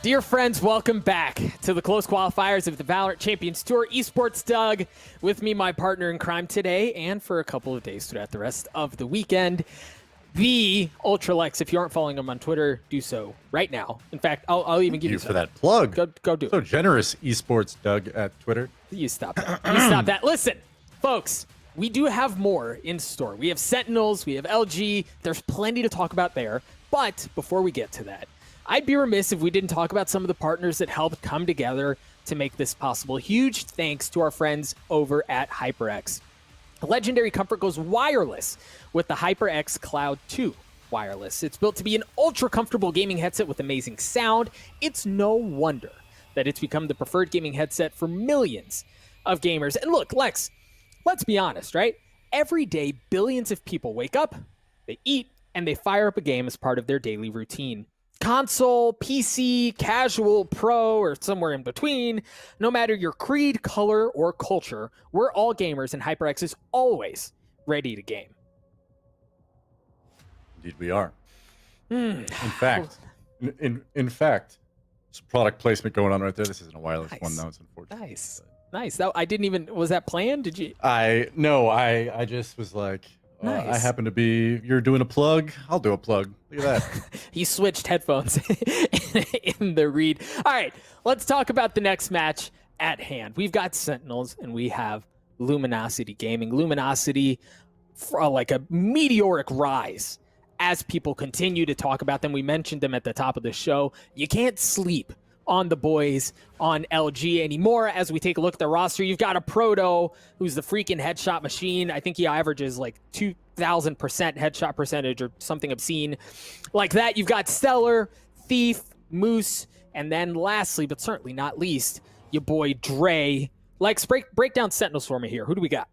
Dear friends, welcome back to the close qualifiers of the VALORANT Champions Tour. Esports Doug with me, my partner in crime today, and for a couple of days throughout the rest of the weekend. The Ultralex. If you aren't following him on Twitter, do so right now. In fact, I'll even give you for that plug. Go do it. So generous, Esports Doug at Twitter. You stop that. You stop that. Listen, folks, we do have more in store. We have Sentinels, we have LG. There's plenty to talk about there. But before we get to that, I'd be remiss if we didn't talk about some of the partners that helped come together to make this possible. Huge thanks to our friends over at HyperX. Legendary comfort goes wireless with the HyperX Cloud 2 wireless. It's built to be an ultra comfortable gaming headset with amazing sound. It's no wonder that it's become the preferred gaming headset for millions of gamers. And look, Lex, let's be honest, right? Every day, billions of people wake up, they eat, and they fire up a game as part of their daily routine. Console, PC, casual, pro, or somewhere in between, no matter your creed, color, or culture, we're all gamers, and HyperX is always ready to game. Indeed, we are. In fact, there's product placement going on right there. This isn't a wireless one, though. It's unfortunate. Nice. That, I didn't even. Was that planned? Did you? I just was like. Nice. I happen to be, you're doing a plug, I'll do a plug. Look at that. He switched headphones in the read. All right, let's talk about the next match at hand. We've got Sentinels and we have Luminosity Gaming. Luminosity, like a meteoric rise as people continue to talk about them. We mentioned them at the top of the show. You can't sleep on the boys on LG anymore. As we take a look at the roster, you've got a Proto who's the freaking headshot machine. I think he averages like 2,000% headshot percentage or something obscene like that. You've got Stellar, Thief, Moose, and then lastly, but certainly not least, your boy Dre. Lex, break down Sentinels for me here. Who do we got?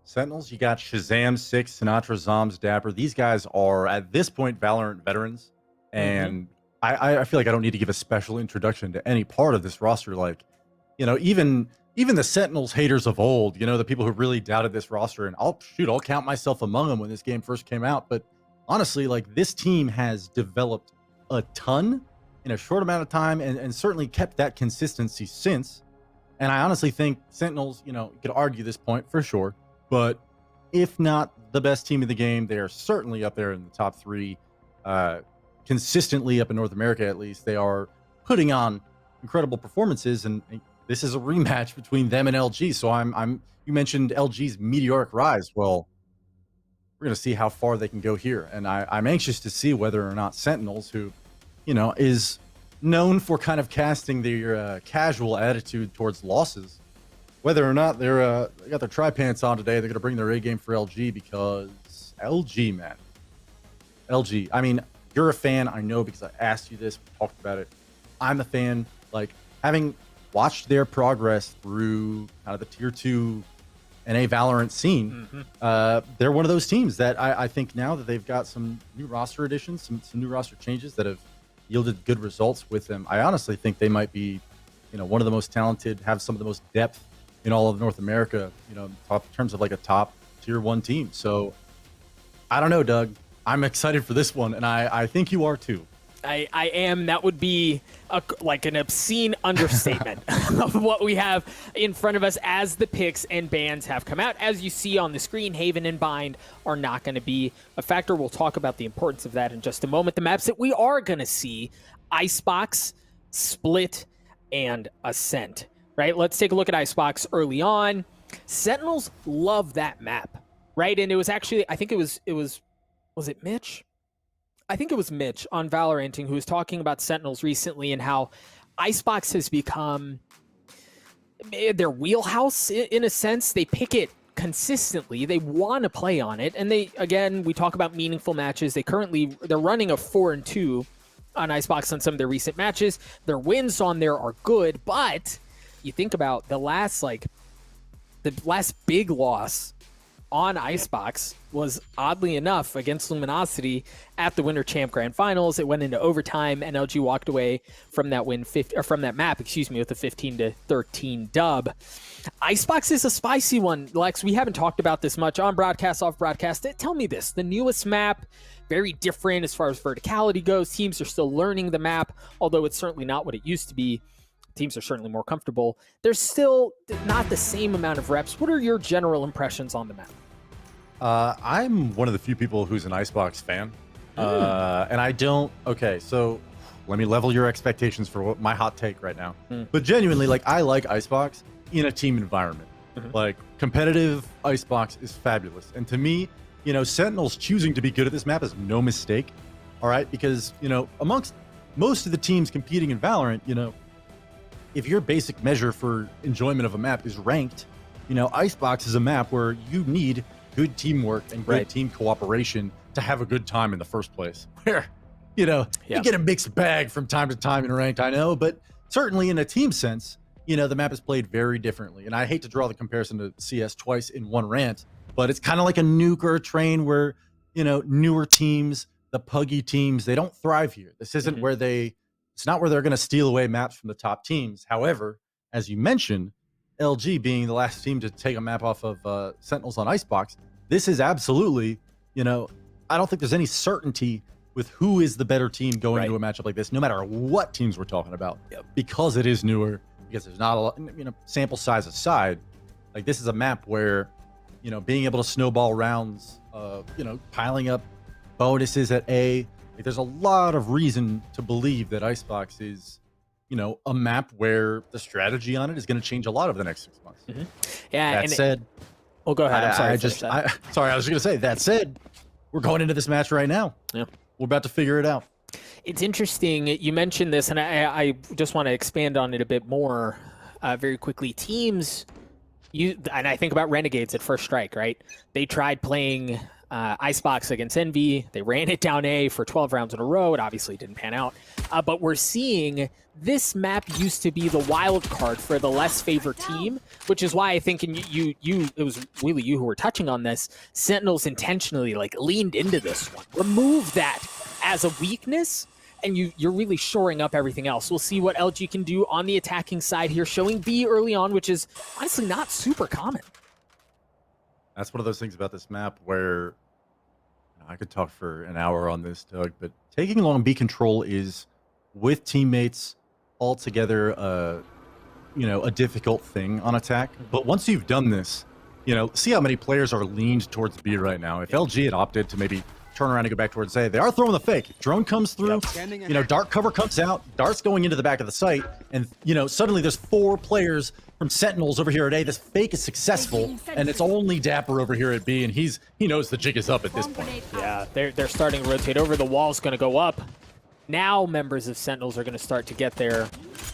Sentinels, you got Shazam, Six, Sinatra, Zoms, Dapper. These guys are, at this point, Valorant veterans. And I feel like I don't need to give a special introduction to any part of this roster. Like, even the Sentinels haters of old, the people who really doubted this roster, and I'll count myself among them when this game first came out. But honestly, like, this team has developed a ton in a short amount of time and certainly kept that consistency since. And I honestly think Sentinels, you could argue this point for sure, but if not the best team in the game, they are certainly up there in the top three. Consistently up in North America, at least, they are putting on incredible performances, and this is a rematch between them and LG. So you mentioned LG's meteoric rise. Well, we're going to see how far they can go here, and I'm anxious to see whether or not Sentinels, who is known for kind of casting their casual attitude towards losses, whether or not they got their tri-pants on today, they're going to bring their A game for LG, because LG, man, LG. I mean, you're a fan, I know, because I asked you this, we talked about it. I'm a fan, like, having watched their progress through kind of the tier 2 NA Valorant scene. They're one of those teams that I think now that they've got some new roster additions, some new roster changes that have yielded good results with them. I honestly think they might be, one of the most talented, have some of the most depth in all of North America, in terms of like a top tier 1 team. So I don't know, Doug. I'm excited for this one, and I think you are too. I am. That would be like an obscene understatement of what we have in front of us as the picks and bans have come out. As you see on the screen, Haven and Bind are not going to be a factor. We'll talk about the importance of that in just a moment. The maps that we are going to see, Icebox, Split, and Ascent. Right? Let's take a look at Icebox early on. Sentinels love that map, right? And it was actually, I think it was it Mitch? I think it was Mitch on Valoranting who was talking about Sentinels recently and how Icebox has become their wheelhouse in a sense. They pick it consistently. They want to play on it. And we talk about meaningful matches. They're running a 4-2 on Icebox on some of their recent matches. Their wins on there are good, but you think about the last big loss on Icebox was oddly enough against Luminosity at the Winter Champ Grand Finals. It went into overtime, and LG walked away from that from that map, excuse me, with a 15-13 dub. Icebox is a spicy one, Lex. We haven't talked about this much on broadcast, off broadcast. Tell me this: the newest map, very different as far as verticality goes. Teams are still learning the map, although it's certainly not what it used to be. Teams are certainly more comfortable. There's still not the same amount of reps. What are your general impressions on the map? I'm one of the few people who's an Icebox fan. And I don't... Okay, so let me level your expectations for what my hot take right now. But genuinely, like, I like Icebox in a team environment. Like, competitive Icebox is fabulous. And to me, you know, Sentinels choosing to be good at this map is no mistake. All right? Because, you know, amongst most of the teams competing in VALORANT, you know, if your basic measure for enjoyment of a map is ranked, you know, Icebox is a map where you need good teamwork and good team cooperation to have a good time in the first place. Where, you know, you get a mixed bag from time to time in ranked, I know, but certainly in a team sense, you know, the map is played very differently. And I hate to draw the comparison to CS twice in one rant, but it's kind of like a nuke or a train where, you know, newer teams, the puggy teams, they don't thrive here. This isn't where it's not where they're going to steal away maps from the top teams. However, as you mentioned, LG being the last team to take a map off of Sentinels on Icebox, this is absolutely, you know, I don't think there's any certainty with who is the better team going into a matchup like this, no matter what teams we're talking about, because it is newer, because there's not a lot, you know, sample size aside. Like, this is a map where, you know, being able to snowball rounds, you know, piling up bonuses at A, like, there's a lot of reason to believe that Icebox is, you know, a map where the strategy on it is going to change a lot over the next 6 months. Yeah. That said, oh, go ahead. I'm sorry. I was just going to say, that said, we're going into this match right now. Yeah. We're about to figure it out. It's interesting. You mentioned this, and I just want to expand on it a bit more very quickly. Teams, and I think about Renegades at First Strike, right? They tried playing Icebox against Envy. They ran it down A for 12 rounds in a row. It obviously didn't pan out. But we're seeing this map used to be the wild card for the less favored team, which is why I think it was really you who were touching on this. Sentinels intentionally like leaned into this one. Remove that as a weakness, and you're really shoring up everything else. We'll see what LG can do on the attacking side here, showing B early on, which is honestly not super common. That's one of those things about this map where I could talk for an hour on this, Doug, but taking long B control is, with teammates altogether, you know, a difficult thing on attack. But once you've done this, you know, see how many players are leaned towards B right now. If LG had opted to maybe turn around and go back towards A, they are throwing the fake. Drone comes through, you know, dark cover comes out, Dart's going into the back of the site, and, you know, suddenly there's 4 players from Sentinels over here at A. This fake is successful, and it's only Dapper over here at B, and he knows the jig is up at this point. Yeah, they're starting to rotate over. The wall's going to go up. Now members of Sentinels are going to start to get there,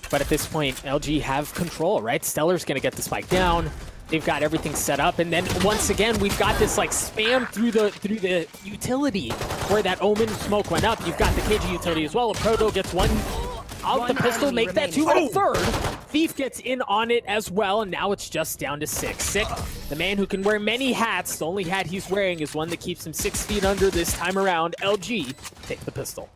but at this point, LG have control, right? Stellar's going to get the spike down. They've got everything set up, and then once again, we've got this like spam through the utility where that Omen smoke went up. You've got the KG utility as well. A Proto gets one out the pistol, make that 2 and a third. Thief gets in on it as well, and now it's just down to 6. Sick, the man who can wear many hats. The only hat he's wearing is one that keeps him 6 feet under this time around. LG take the pistol.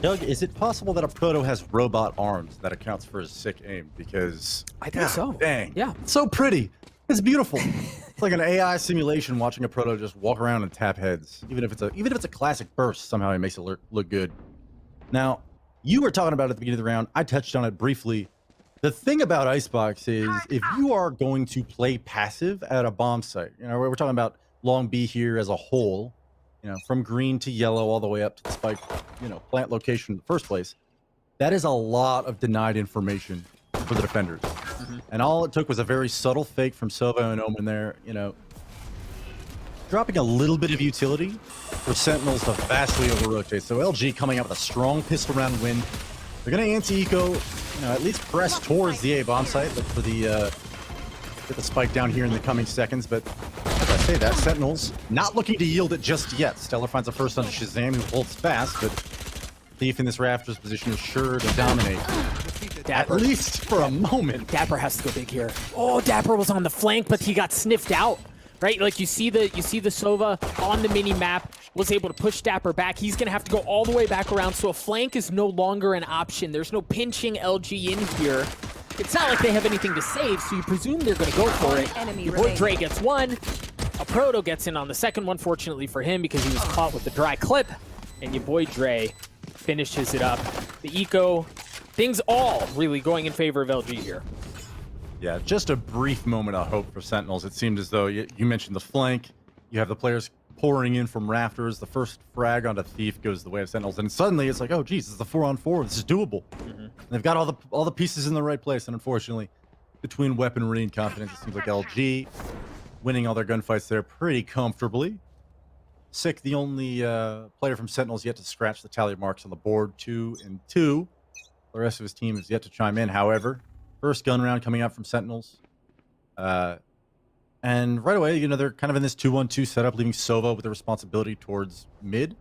Doug, is it possible that a Proto has robot arms that accounts for his sick aim? Because I think so. Dang. Yeah. It's so pretty. It's beautiful. It's like an AI simulation watching a Proto just walk around and tap heads. Even if it's a classic burst, somehow it makes it look good. Now, you were talking about it at the beginning of the round. I touched on it briefly. The thing about Icebox is if you are going to play passive at a bomb site, you know, we're talking about long B here as a whole, you know, from green to yellow all the way up to the spike, you know, plant location in the first place. That is a lot of denied information for the defenders. And all it took was a very subtle fake from Sova and Omen there, you know, dropping a little bit of utility for Sentinels to vastly over-rotate. So LG coming out with a strong pistol round win. They're going to anti-eco, you know, at least press towards the A bomb site, but for the get the spike down here in the coming seconds. But as I say that, Sentinels not looking to yield it just yet. Stellar finds a first on Shazam, who holds fast, but Thief in this Rafters position is sure to dominate. Dapper. At least for a moment. Dapper has to go big here. Oh, Dapper was on the flank, but he got sniffed out right? Like you see the Sova on the mini map, was able to push Dapper back. He's gonna have to go all the way back around, so a flank is no longer an option. There's no pinching LG in here. It's not like they have anything to save, so you presume they're gonna go for it. Your boy Dre gets one. A Proto gets in on the second one, fortunately for him, because he was caught with the dry clip. And your boy Dre finishes it up. The eco, things all really going in favor of LG here. Yeah, just a brief moment of hope for Sentinels. It seemed as though you mentioned the flank. You have the players pouring in from rafters. The first frag onto Thief goes the way of Sentinels. And suddenly it's like, oh, geez, it's a 4-on-4. This is doable. And they've got all the pieces in the right place. And unfortunately, between weaponry and confidence, it seems like LG winning all their gunfights there pretty comfortably. Sick, the only player from Sentinels yet to scratch the tally marks on the board, 2-2. The rest of his team is yet to chime in. However, first gun round coming out from Sentinels. And right away, you know, they're kind of in this 2-1-2 setup, leaving Sova with the responsibility towards mid.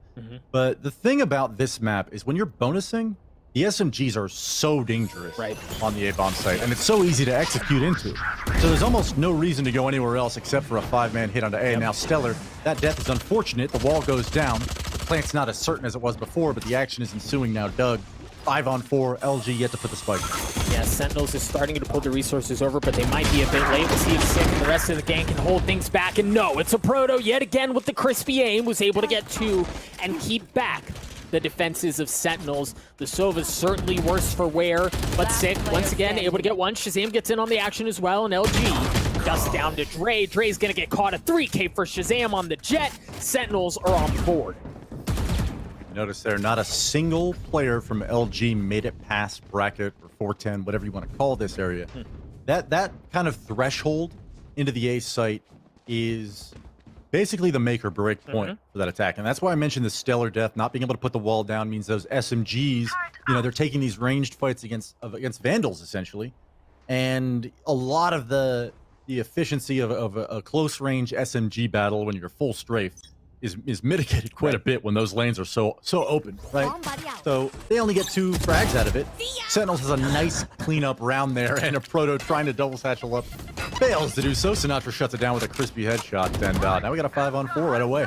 But the thing about this map is when you're bonusing, the SMGs are so dangerous on the A-bomb site, and it's so easy to execute into. So there's almost no reason to go anywhere else except for a 5-man hit onto A. Now Stellar, that death is unfortunate. The wall goes down. The plant's not as certain as it was before, but the action is ensuing now. Doug, 5-on-4, LG yet to put the spike. Yeah, Sentinels is starting to pull the resources over, but they might be a bit late. We'll see if Sick and the rest of the gang can hold things back. And no, it's a Proto yet again with the crispy aim, was able to get two and keep back the defenses of Sentinels. The Sova's certainly worse for wear, but Sick, once again, able to get one. Shazam gets in on the action as well, and LG just down to Dre. Dre's gonna get caught. A 3K for Shazam on the Jet. Sentinels are on the board. Notice there, not a single player from LG made it past bracket or 410, whatever you want to call this area. That kind of threshold into the A site is basically the make or break point for that attack. And that's why I mentioned the Stellar death. Not being able to put the wall down means those SMGs, you know, they're taking these ranged fights against Vandals, essentially. And a lot of the efficiency of a close range SMG battle when you're full strafe is mitigated quite a bit when those lanes are so open, right? So they only get 2 frags out of it. Sentinels has a nice cleanup round there, and a Proto trying to double satchel up fails to do so. Sinatra shuts it down with a crispy headshot, and now we got a 5-on-4 right away.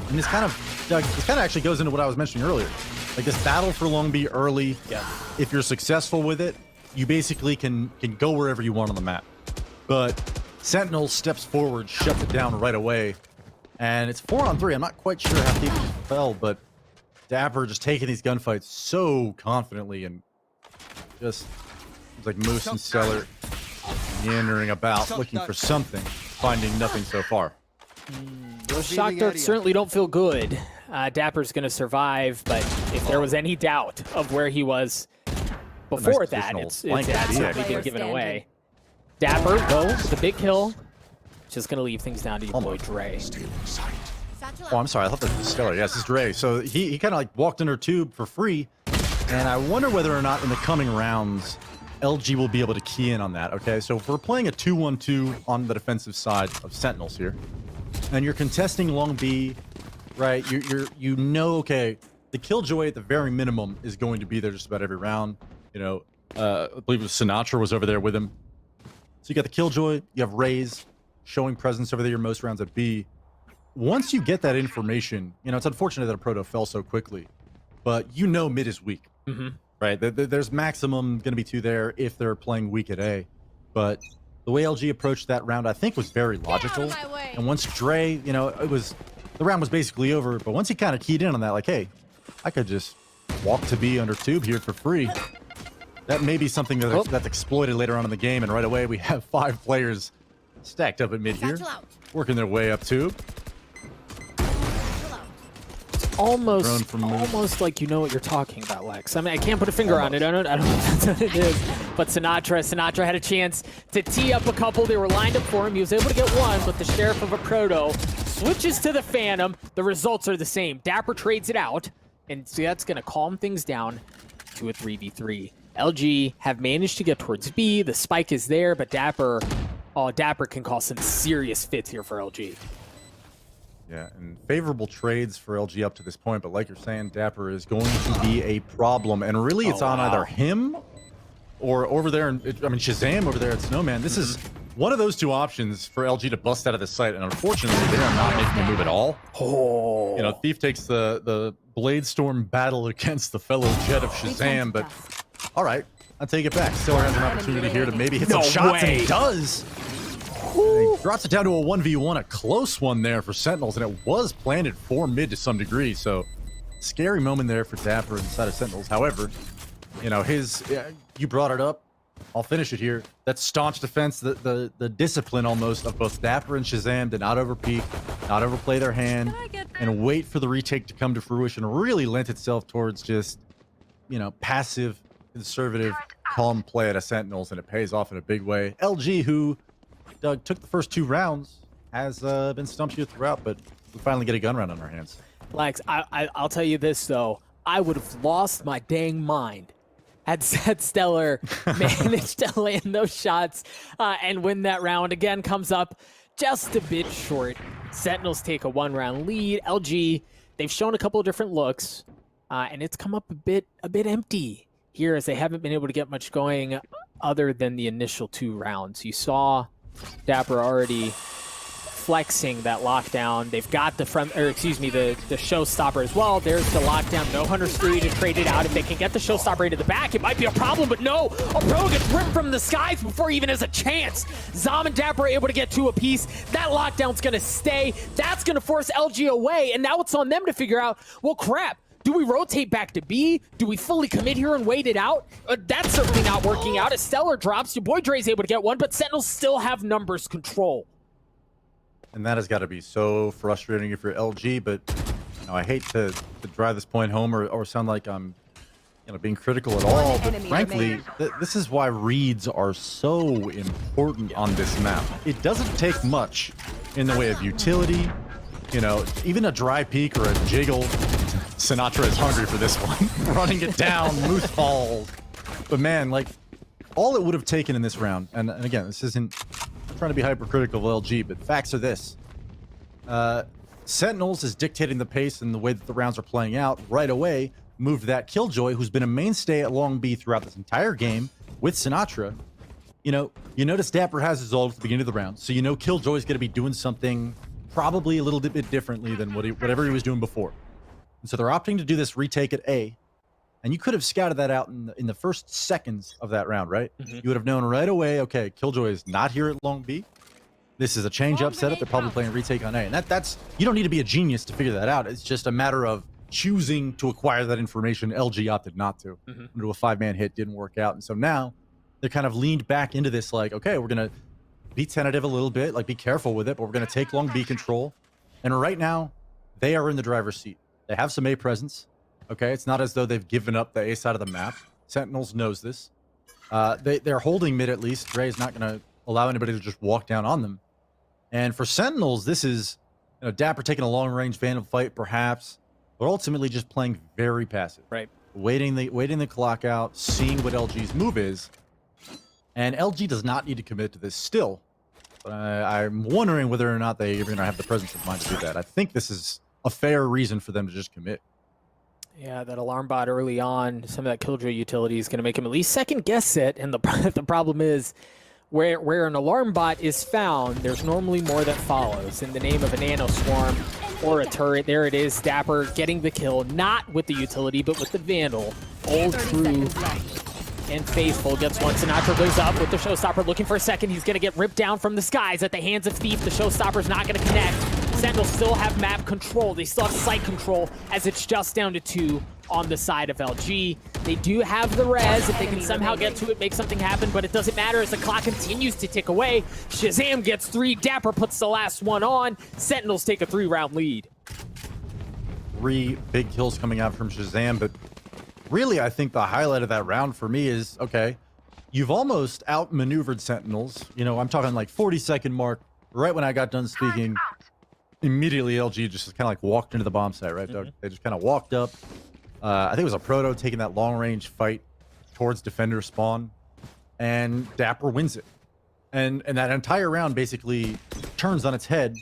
And this kind of actually goes into what I was mentioning earlier, like this battle for Long B early. If you're successful with it, you basically can go wherever you want on the map. But Sentinel steps forward, shuts it down right away. And it's 4-on-3. I'm not quite sure how Thief fell, but Dapper just taking these gunfights so confidently, and just seems like Moose and Stellar meandering about looking for something, finding nothing so far. Those shock darts certainly don't feel good. Dapper's going to survive, but if there was any doubt of where he was before that, it's absolutely been given away. Dapper, though, with a big kill. Just gonna leave things down to your boy Dre. Oh, I'm sorry. I thought that was Stellar. Yes, it's Dre. So he kind of like walked under tube for free, and I wonder whether or not in the coming rounds, LG will be able to key in on that. Okay, so if we're playing a 2-1-2 on the defensive side of Sentinels here, and you're contesting Long B, right? You know, okay, the Killjoy at the very minimum is going to be there just about every round. You know, I believe it was Sinatra was over there with him. So you got the Killjoy, you have Raze showing presence over there most rounds at B. Once you get that information, you know, it's unfortunate that a Proto fell so quickly, but you know mid is weak, right? There's maximum going to be 2 there if they're playing weak at A. But the way LG approached that round, I think, was very logical. And once Dre, you know, the round was basically over, but once he kind of keyed in on that, like, hey, I could just walk to B under tube here for free. That may be something that's exploited later on in the game, and right away we have 5 players stacked up at mid here, working their way up tube. Almost like you know what you're talking about, Lex. I mean, I can't put a finger on it. I don't know if that's what it is. But Sinatra had a chance to tee up a couple. They were lined up for him. He was able to get one, but the Sheriff of a Proto switches to the Phantom. The results are the same. Dapper trades it out, and so that's going to calm things down to a 3v3. LG have managed to get towards B. The spike is there, but Dapper can cause some serious fits here for LG. Yeah, and favorable trades for LG up to this point, but like you're saying, Dapper is going to be a problem, and really it's on either him or over there, I mean Shazam over there at Snowman. This is one of those two options for LG to bust out of the site, and unfortunately, they are not making a move at all. Oh. You know, Thief takes the Bladestorm battle against the fellow Jet of Shazam, but all right, I'll take it back. Stellar has an opportunity here to maybe hit some shots, and he does. And he drops it down to a 1v1, a close one there for Sentinels, and it was planted for mid to some degree, so scary moment there for Dapper inside of Sentinels. However, you know, you brought it up. I'll finish it here. That staunch defense, the discipline almost of both Dapper and Shazam to not overpeak, not overplay their hand, and wait for the retake to come to fruition really lent itself towards just, you know, passive, conservative, calm play at a Sentinels, and it pays off in a big way. LG, who Doug took the first 2 rounds, has been stumped here throughout, but we finally get a gun round on our hands. Lex, I'll tell you this, though. I would have lost my dang mind had Stellar managed to land those shots and win that round. Again, comes up just a bit short. Sentinels take a 1-round lead. LG, they've shown a couple of different looks, and it's come up a bit empty here as they haven't been able to get much going other than the initial 2 rounds. You saw Dapper already flexing that lockdown. They've got the showstopper as well. There's the lockdown. No Hunter Spree to trade it out. If they can get the showstopper into the back, it might be a problem, but no. A pro gets ripped from the skies before he even has a chance. Zom and Dapper are able to get 2 apiece. That lockdown's going to stay. That's going to force LG away, and now it's on them to figure out, well, crap. Do we rotate back to B? Do we fully commit here and wait it out? That's certainly not working out. As Stellar drops, your boy Dre's able to get one, but Sentinels still have numbers control. And that has got to be so frustrating if you're LG, but you know, I hate to drive this point home or sound like I'm being critical at all, but frankly, this is why reads are so important on this map. It doesn't take much in the way of utility, you know, even a dry peek or a jiggle. Sinatra is hungry for this one. Running it down, moose falls. But man, like, all it would have taken in this round, and again, this isn't trying to be hypercritical of LG, but facts are this. Sentinels is dictating the pace and the way that the rounds are playing out right away. Moved that Killjoy, who's been a mainstay at Long B throughout this entire game with Sinatra. You know, you notice Dapper has his ult at the beginning of the round, so you know Killjoy's going to be doing something probably a little bit differently than whatever he was doing before. And so they're opting to do this retake at A. And you could have scouted that out in the first seconds of that round, right? Mm-hmm. You would have known right away, okay, Killjoy is not here at Long B. This is a change-up setup. They're probably playing retake on A. And that's you don't need to be a genius to figure that out. It's just a matter of choosing to acquire that information. LG opted not to. Into a 5-man hit, didn't work out. And so now they're kind of leaned back into this like, okay, we're going to be tentative a little bit, like be careful with it, but we're going to take Long B control. And right now, they are in the driver's seat. They have some A presence. Okay, it's not as though they've given up the A side of the map. Sentinels knows this. They're holding mid at least. Dre is not going to allow anybody to just walk down on them. And for Sentinels, this is, you know, Dapper taking a long-range Vandal fight, perhaps, but ultimately just playing very passive. Right. Waiting the clock out, seeing what LG's move is. And LG does not need to commit to this still. But I'm wondering whether or not they're going to have the presence of mind to do that. I think this is a fair reason for them to just commit. Yeah, that alarm bot early on, some of that Killjoy utility is going to make him at least second guess it. And the problem is, where an alarm bot is found, there's normally more that follows. In the name of a nano swarm or a turret, there it is. Dapper getting the kill, not with the utility, but with the Vandal. Old crew and faithful gets one. Sinatra goes up with the showstopper, looking for a second. He's going to get ripped down from the skies at the hands of Thief. The showstopper's not going to connect. Sentinels still have map control. They still have site control as it's just down to 2 on the side of LG. They do have the res. If they can somehow get to it, make something happen, but it doesn't matter as the clock continues to tick away. Shazam gets 3. Dapper puts the last one on. Sentinels take a 3-round lead. 3 big kills coming out from Shazam, but really I think the highlight of that round for me is, okay, you've almost outmaneuvered Sentinels. You know, I'm talking like 40-second mark, right when I got done speaking. Immediately LG just kind of like walked into the bomb site, right, Doug? They just kind of walked up. I think it was a proto taking that long-range fight towards defender spawn, and Dapper wins it. And that entire round basically turns on its head,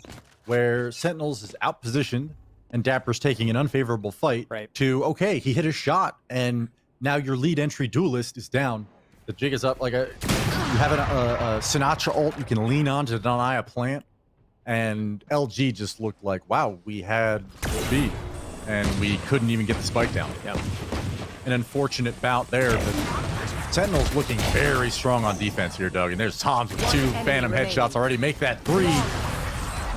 where Sentinels is outpositioned and Dapper's taking an unfavorable fight to, okay, he hit a shot, and now your lead entry duelist is down. The jig is up like a You have a Sinatra ult you can lean on to deny a plant. And LG just looked like, wow, we had B, and we couldn't even get the spike down. Yep. An unfortunate bout there, but Sentinels looking very strong on defense here, Doug. And there's Toms with 2 Phantom headshots already. Make that 3.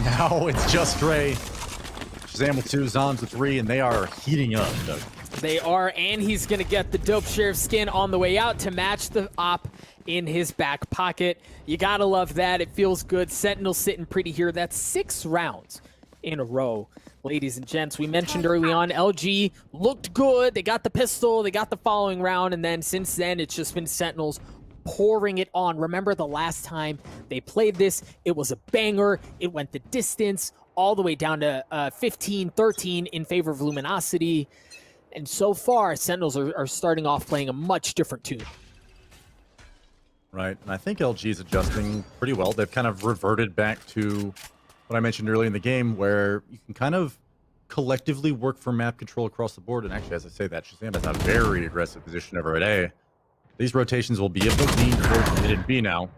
Now it's just Dre. Shazam with 2, Zoms with 3, and they are heating up, Doug. They are, and he's going to get the dope sheriff skin on the way out to match the op in his back pocket. You got to love that. It feels good. Sentinel sitting pretty here. That's 6 rounds in a row. Ladies and gents, we mentioned early on, LG looked good. They got the pistol. They got the following round. And then since then, it's just been Sentinels pouring it on. Remember the last time they played this, it was a banger. It went the distance all the way down to 15-13 in favor of Luminosity. And so far, Sentinels are starting off playing a much different tune. Right, and I think LG is adjusting pretty well. They've kind of reverted back to what I mentioned earlier in the game, where you can kind of collectively work for map control across the board. And actually, as I say that, Shazam has a very aggressive position over at A. These rotations will be a bit lean towards mid and B now.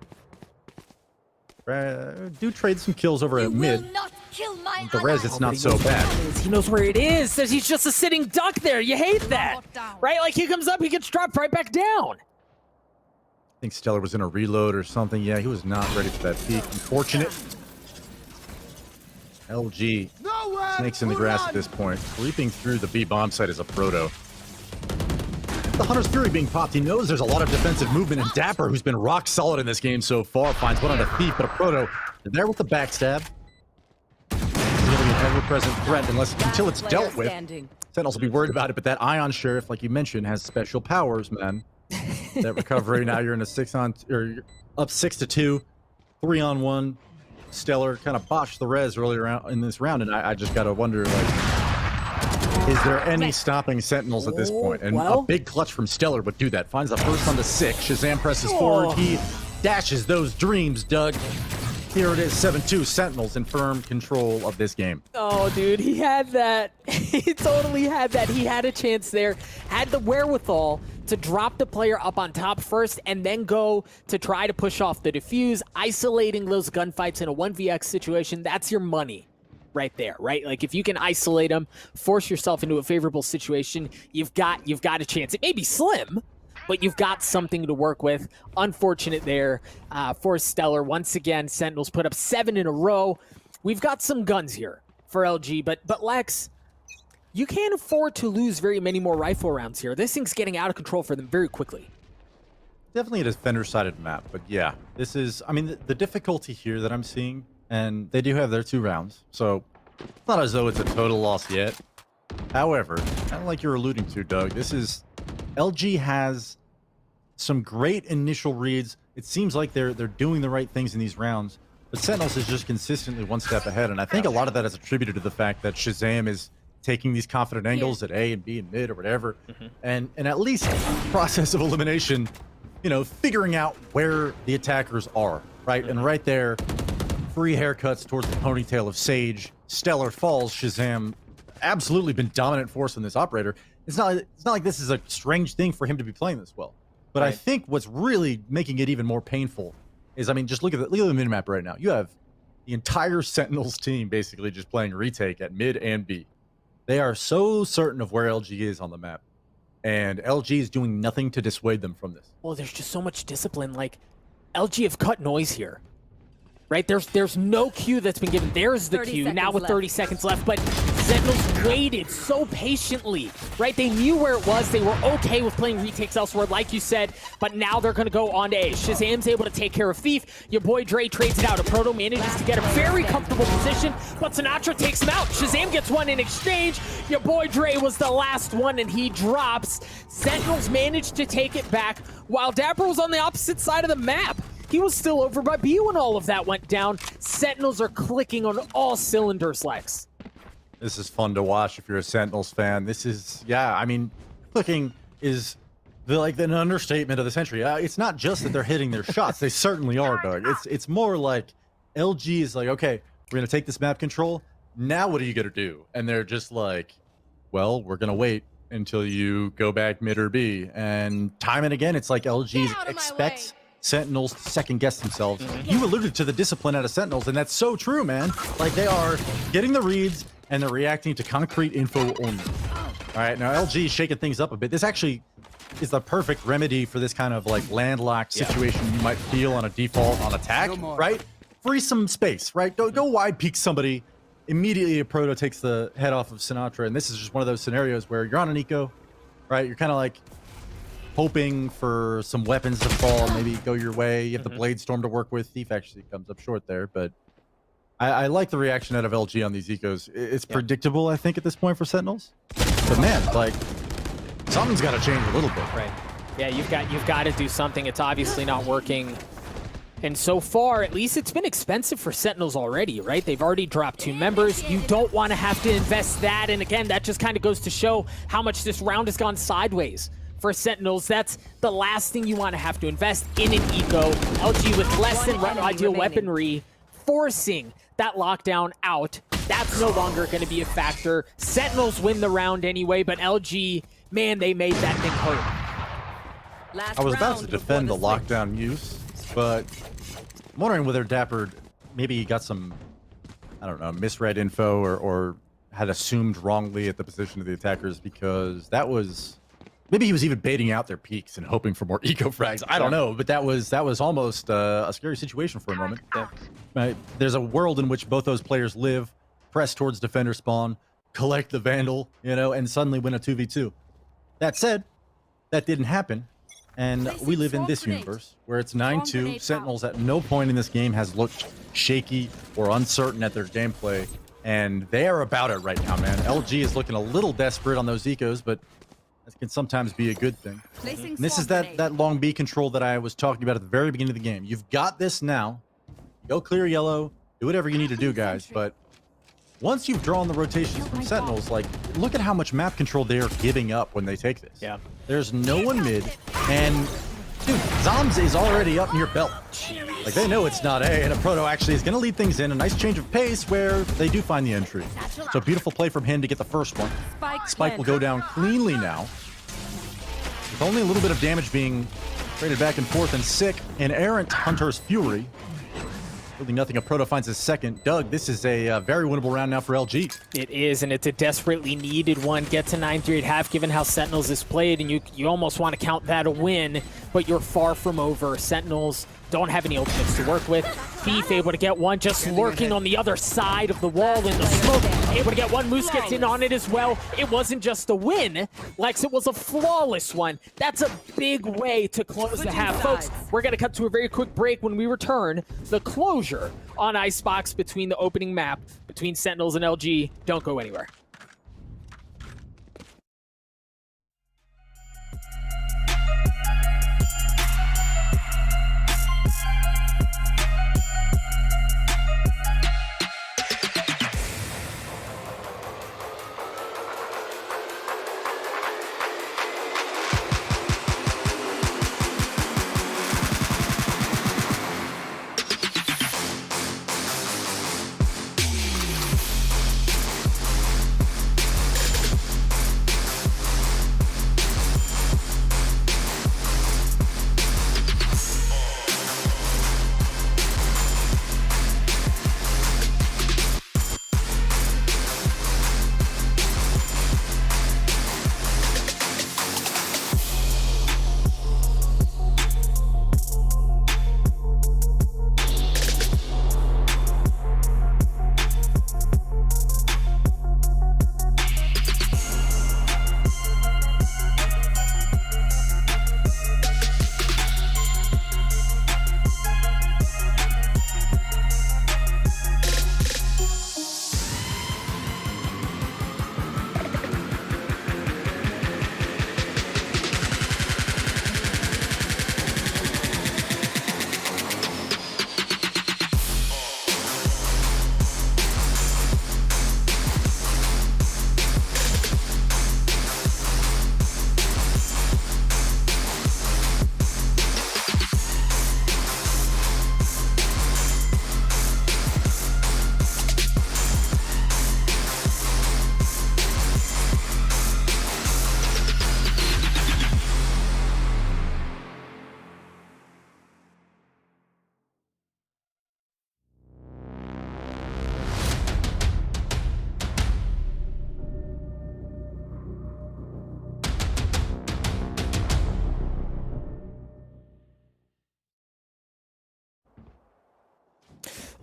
Do trade some kills over at mid. The res, it's not so bad. He knows where it is. Says he's just a sitting duck there. You hate that, right? Like he comes up, he gets dropped right back down. I think Stellar was in a reload or something. Yeah, he was not ready for that peak. Unfortunate. LG snakes in the grass at this point. Creeping through the B bomb site is a proto. The Hunter's Fury being popped. He knows there's a lot of defensive movement, and Dapper, who's been rock solid in this game so far, finds one on a Thief, but a proto there with the backstab. It's going to be an ever-present threat until it's dealt with. Sentinels will be worried about it, but that Ion Sheriff, like you mentioned, has special powers, man. That recovery, now you're in a 6-on, or you're up 6-2, 3-on-1. Stellar kind of botched the res earlier in this round, and I just got to wonder, like, is there any stopping Sentinels at this point? And a big clutch from Stellar would do that. Finds the first on the 6. Shazam presses forward. He dashes those dreams, Doug. Here it is, 7-2, Sentinels in firm control of this game. Oh, dude, he had that. He totally had that. He had a chance there, had the wherewithal to drop the player up on top first and then go to try to push off the defuse, isolating those gunfights in a 1vx situation. That's your money right there, right? Like if you can isolate them, force yourself into a favorable situation, you've got a chance. It may be slim, but you've got something to work with. Unfortunate there for Stellar. Once again, Sentinels put up 7 in a row. We've got some guns here for LG, but Lex, you can't afford to lose very many more rifle rounds here. This thing's getting out of control for them very quickly. Definitely a defender-sided map, but yeah, this is, I mean, the difficulty here that I'm seeing, and they do have their 2 rounds, so it's not as though it's a total loss yet. However, kind of like you're alluding to, Doug, this is, LG has some great initial reads. It seems like they're doing the right things in these rounds, but Sentinels is just consistently one step ahead, and I think a lot of that is attributed to the fact that Shazam is taking these confident angles at A and B and mid or whatever, and at least process of elimination, you know, figuring out where the attackers are, right? And right there, free haircuts towards the ponytail of Sage. Stellar falls. Shazam absolutely been dominant force in this operator. It's not like this is a strange thing for him to be playing this well. But I think what's really making it even more painful is, I mean, just look at the minimap right now. You have the entire Sentinels team basically just playing retake at mid and B. They are so certain of where LG is on the map, and LG is doing nothing to dissuade them from this. Well, there's just so much discipline. Like, LG have cut noise here, right? There's no cue that's been given. There's the cue now with 30 seconds left, but Sentinels waited so patiently, right? They knew where it was. They were okay with playing retakes elsewhere, like you said, but now they're going to go on to A. Shazam's able to take care of Thief. Your boy Dre trades it out. A Proto manages to get a very comfortable position, but Sinatra takes him out. Shazam gets one in exchange. Your boy Dre was the last one, and he drops. Sentinels managed to take it back, while Dapper was on the opposite side of the map. He was still over by B when all of that went down. Sentinels are clicking on all cylinders, Lex. This is fun to watch if you're a Sentinels fan. This is, yeah, I mean, clicking is an understatement of the century. It's not just that they're hitting their shots. They certainly are, Doug. It's more like LG is like, okay, we're going to take this map control. Now what are you going to do? And they're just like, well, we're going to wait until you go back mid or B. And time and again, it's like LG expects Sentinels to second guess themselves. You alluded to the discipline out of Sentinels, and that's so true, man. Like, they are getting the reads and they're reacting to concrete info only. All right, now LG is shaking things up a bit. This actually is the perfect remedy for this kind of like landlocked situation you might feel on a default on attack, right? Free some space, right? Go wide peek somebody. Immediately a proto takes the head off of Sinatra, and this is just one of those scenarios where you're on an eco, right? You're kind of like hoping for some weapons to fall, maybe go your way. You have the Blade Storm to work with. Thief actually comes up short there, but I like the reaction out of LG on these ecos. It's predictable, I think, at this point for Sentinels. But man, like, something's got to change a little bit. Right. Yeah, you've got to do something. It's obviously not working. And so far, at least it's been expensive for Sentinels already, right? They've already dropped 2 members. You don't want to have to invest that. And again, that just kind of goes to show how much this round has gone sideways for Sentinels. That's the last thing you want to have to invest in an eco. LG with less than ideal weaponry, forcing that lockdown out. That's no longer going to be a factor. Sentinels win the round anyway, but LG, man, they made that thing hurt. I was about to defend the lockdown use, but I'm wondering whether Dapper maybe got some, I don't know, misread info or had assumed wrongly at the position of the attackers, because that was, maybe he was even baiting out their peaks and hoping for more eco frags. I don't know, but that was almost a scary situation for a moment. Right? There's a world in which both those players live, press towards defender spawn, collect the Vandal, you know, and suddenly win a 2v2. That said, that didn't happen. And we live in this universe where it's 9-2. Sentinels at no point in this game has looked shaky or uncertain at their gameplay. And they are about it right now, man. LG is looking a little desperate on those ecos, but that can sometimes be a good thing. And this is that long B control that I was talking about at the very beginning of the game. You've got this now. Go clear yellow. Do whatever you need to do, guys. But once you've drawn the rotations from Sentinels, like, look at how much map control they are giving up when they take this. Yeah. There's no one mid, and dude, Zoms is already up near belt. Like, they know it's not A, and a Proto actually is going to lead things in. A nice change of pace where they do find the entry. So beautiful play from him to get the first one. Spike will go down cleanly now, with only a little bit of damage being traded back and forth, and Sick and Errant Hunter's Fury. Really nothing. A Proto finds his second. Doug, this is a very winnable round now for LG. It is, and it's a desperately needed one. Get to 9-3 at half, given how Sentinels is played, and you almost want to count that a win, but you're far from over. Sentinels don't have any ultimates to work with. Thief able to get one, just lurking on the other side of the wall in the smoke. Able to get one. Moose gets in on it as well. It wasn't just a win, Lex. It was a flawless one. That's a big way to close the half. Folks, we're going to cut to a very quick break. When we return, the closure on Icebox between the opening map, between Sentinels and LG. Don't go anywhere.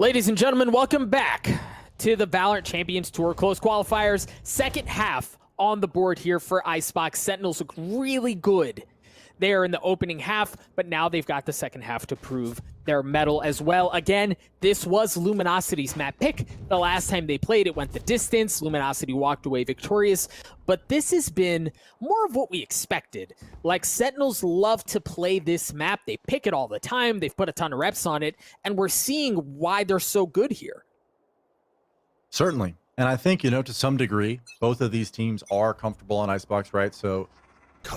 Ladies and gentlemen, welcome back to the Valorant Champions Tour Close Qualifiers. Second half on the board here for Icebox. Sentinels look really good there in the opening half, but now they've got the second half to prove their mettle as well. Again, this was Luminosity's map pick. The last time they played, it went the distance. Luminosity walked away victorious, but this has been more of what we expected. Like, Sentinels love to play this map. They pick it all the time. They've put a ton of reps on it, and we're seeing why they're so good here. Certainly. And I think, to some degree, both of these teams are comfortable on Icebox, right? So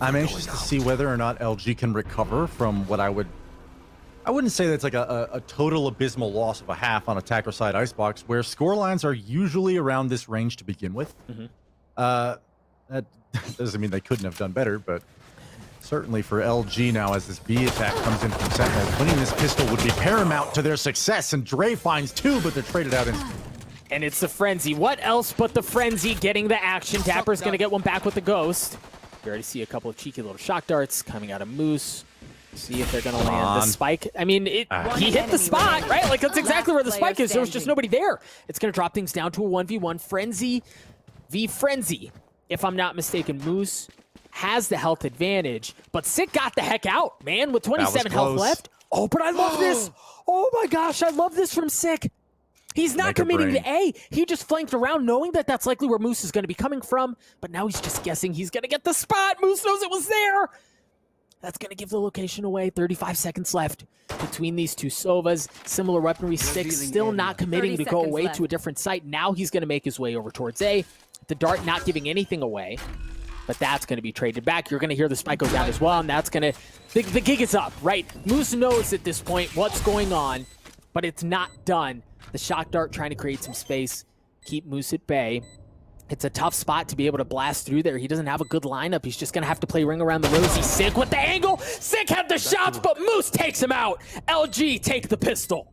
I'm anxious to see whether or not LG can recover from what I wouldn't say that's like a total abysmal loss of a half on attacker side Icebox, where score lines are usually around this range to begin with. That doesn't mean they couldn't have done better, but certainly for LG now, as this B attack comes in from Sentinels, winning this pistol would be paramount to their success, and Dre finds two, but they're traded out instantly. And it's the Frenzy. What else but the Frenzy getting the action? Dapper's going to get one back with the Ghost. We already see a couple of cheeky little shock darts coming out of Moose. See if they're going to land the spike. I mean, he hit the spot, right? Like, that's exactly where the spike is. There was just nobody there. It's going to drop things down to a 1v1. Frenzy v Frenzy. If I'm not mistaken, Moose has the health advantage, but Sick got the heck out, man, with 27 health left. Oh, but I love this. Oh my gosh, I love this from Sick. He's not committing to A. He just flanked around knowing that that's likely where Moose is going to be coming from, but now he's just guessing he's going to get the spot. Moose knows it was there. That's going to give the location away. 35 seconds left between these two Sovas. Similar weaponry. Sticks still not committing to go away to a different site. Now he's going to make his way over towards A. The dart not giving anything away, but that's going to be traded back. You're going to hear the spike go down as well, and that's going to... The gig is up, right? Moose knows at this point what's going on, but it's not done. The shock dart trying to create some space, keep Moose at bay. It's a tough spot to be able to blast through there. He doesn't have a good lineup. He's just going to have to play ring around the rosy. Sick with the angle. Sick had the shots, but Moose takes him out. LG take the pistol.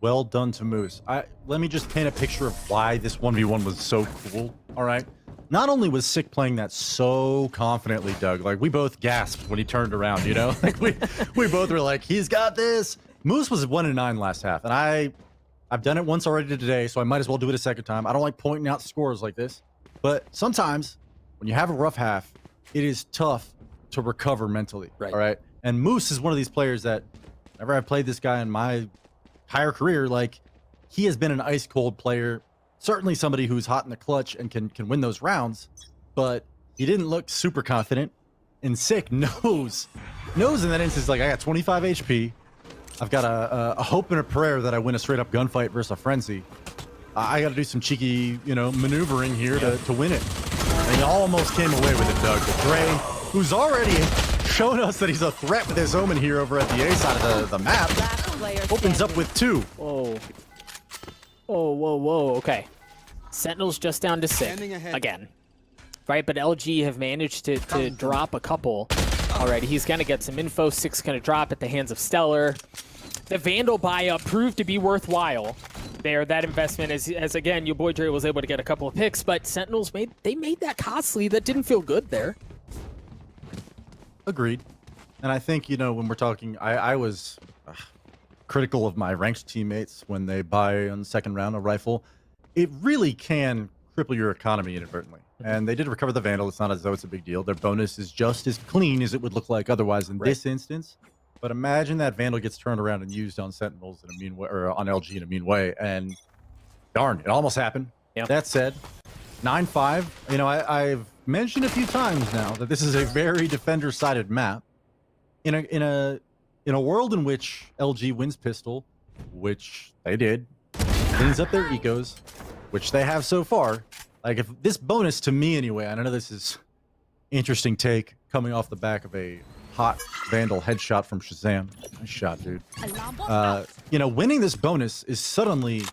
Well done to Moose. Let me just paint a picture of why this 1v1 was so cool, all right? Not only was Sick playing that so confidently, Doug, like, we both gasped when he turned around, Like, we both were like, he's got this. Moose was 1-9 last half, and I've done it once already today, so I might as well do it a second time. I don't like pointing out scores like this, but sometimes when you have a rough half, it is tough to recover mentally, all right? And Moose is one of these players that, whenever I've played this guy in my entire career, like, he has been an ice-cold player, certainly somebody who's hot in the clutch and can win those rounds, but he didn't look super confident, and Sick knows in that instance, like, I got 25 HP, I've got a hope and a prayer that I win a straight-up gunfight versus a Frenzy. I got to do some cheeky, maneuvering here to win it. And he almost came away with it, Doug. But Dre, who's already shown us that he's a threat with his Omen here over at the A side of the map, opens up with two. Whoa. Oh, whoa. Okay. Sentinels just down to 6 again. Right, but LG have managed to drop a couple already. He's going to get some info. 6 going to drop at the hands of Stellar. The Vandal buy-up proved to be worthwhile there. That investment, as again, your boy Dre was able to get a couple of picks, but Sentinels made that costly. That didn't feel good there. Agreed. And I think, when we're talking, I was critical of my ranked teammates when they buy on the second round a rifle. It really can cripple your economy inadvertently. And they did recover the Vandal. It's not as though it's a big deal. Their bonus is just as clean as it would look like otherwise in this instance. But imagine that Vandal gets turned around and used on Sentinels in a mean way, or on LG in a mean way. And darn, it almost happened. Yep. That said, 9-5. I've mentioned a few times now that this is a very defender-sided map. In a world in which LG wins pistol, which they did, cleans up their ecos, which they have so far. Like, if this bonus, to me anyway, I know this is interesting take coming off the back of a hot Vandal headshot from Shazam. Nice shot, dude. Winning this bonus is suddenly,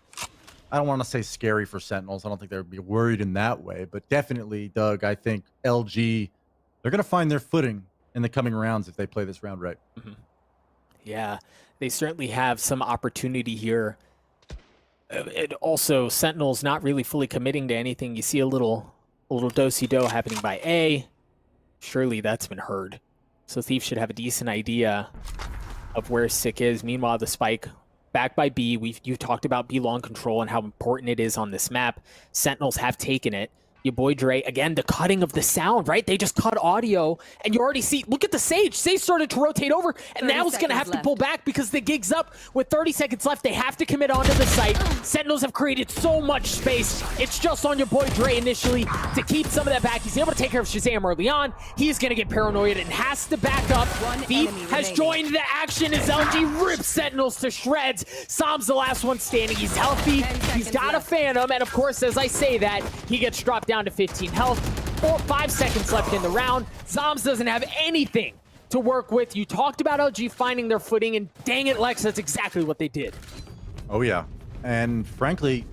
I don't want to say scary for Sentinels. I don't think they would be worried in that way, but definitely, Doug, I think LG, they're going to find their footing in the coming rounds if they play this round right. Mm-hmm. Yeah, they certainly have some opportunity here. It also, Sentinels not really fully committing to anything. You see a little do-si-do happening by A. Surely that's been heard. So Thief should have a decent idea of where Sick is. Meanwhile, the spike back by B. You talked about B long control and how important it is on this map. Sentinels have taken it. Your boy Dre, again, the cutting of the sound, right? They just cut audio, and you already see, look at the Sage. Sage started to rotate over, and now it's going to have to pull back because the gig's up. With 30 seconds left, they have to commit onto the site. Sentinels have created so much space. It's just on your boy Dre initially to keep some of that back. He's able to take care of Shazam early on. He's going to get paranoid and has to back up. Thief has joined the action as LG rips Sentinels to shreds. Sam's the last one standing. He's healthy. He's got a Phantom, and of course, as I say that, he gets dropped down to 15 health. 5 seconds left in the round. Zoms doesn't have anything to work with. You talked about LG finding their footing, and dang it, Lex, that's exactly what they did. Oh, yeah. And frankly,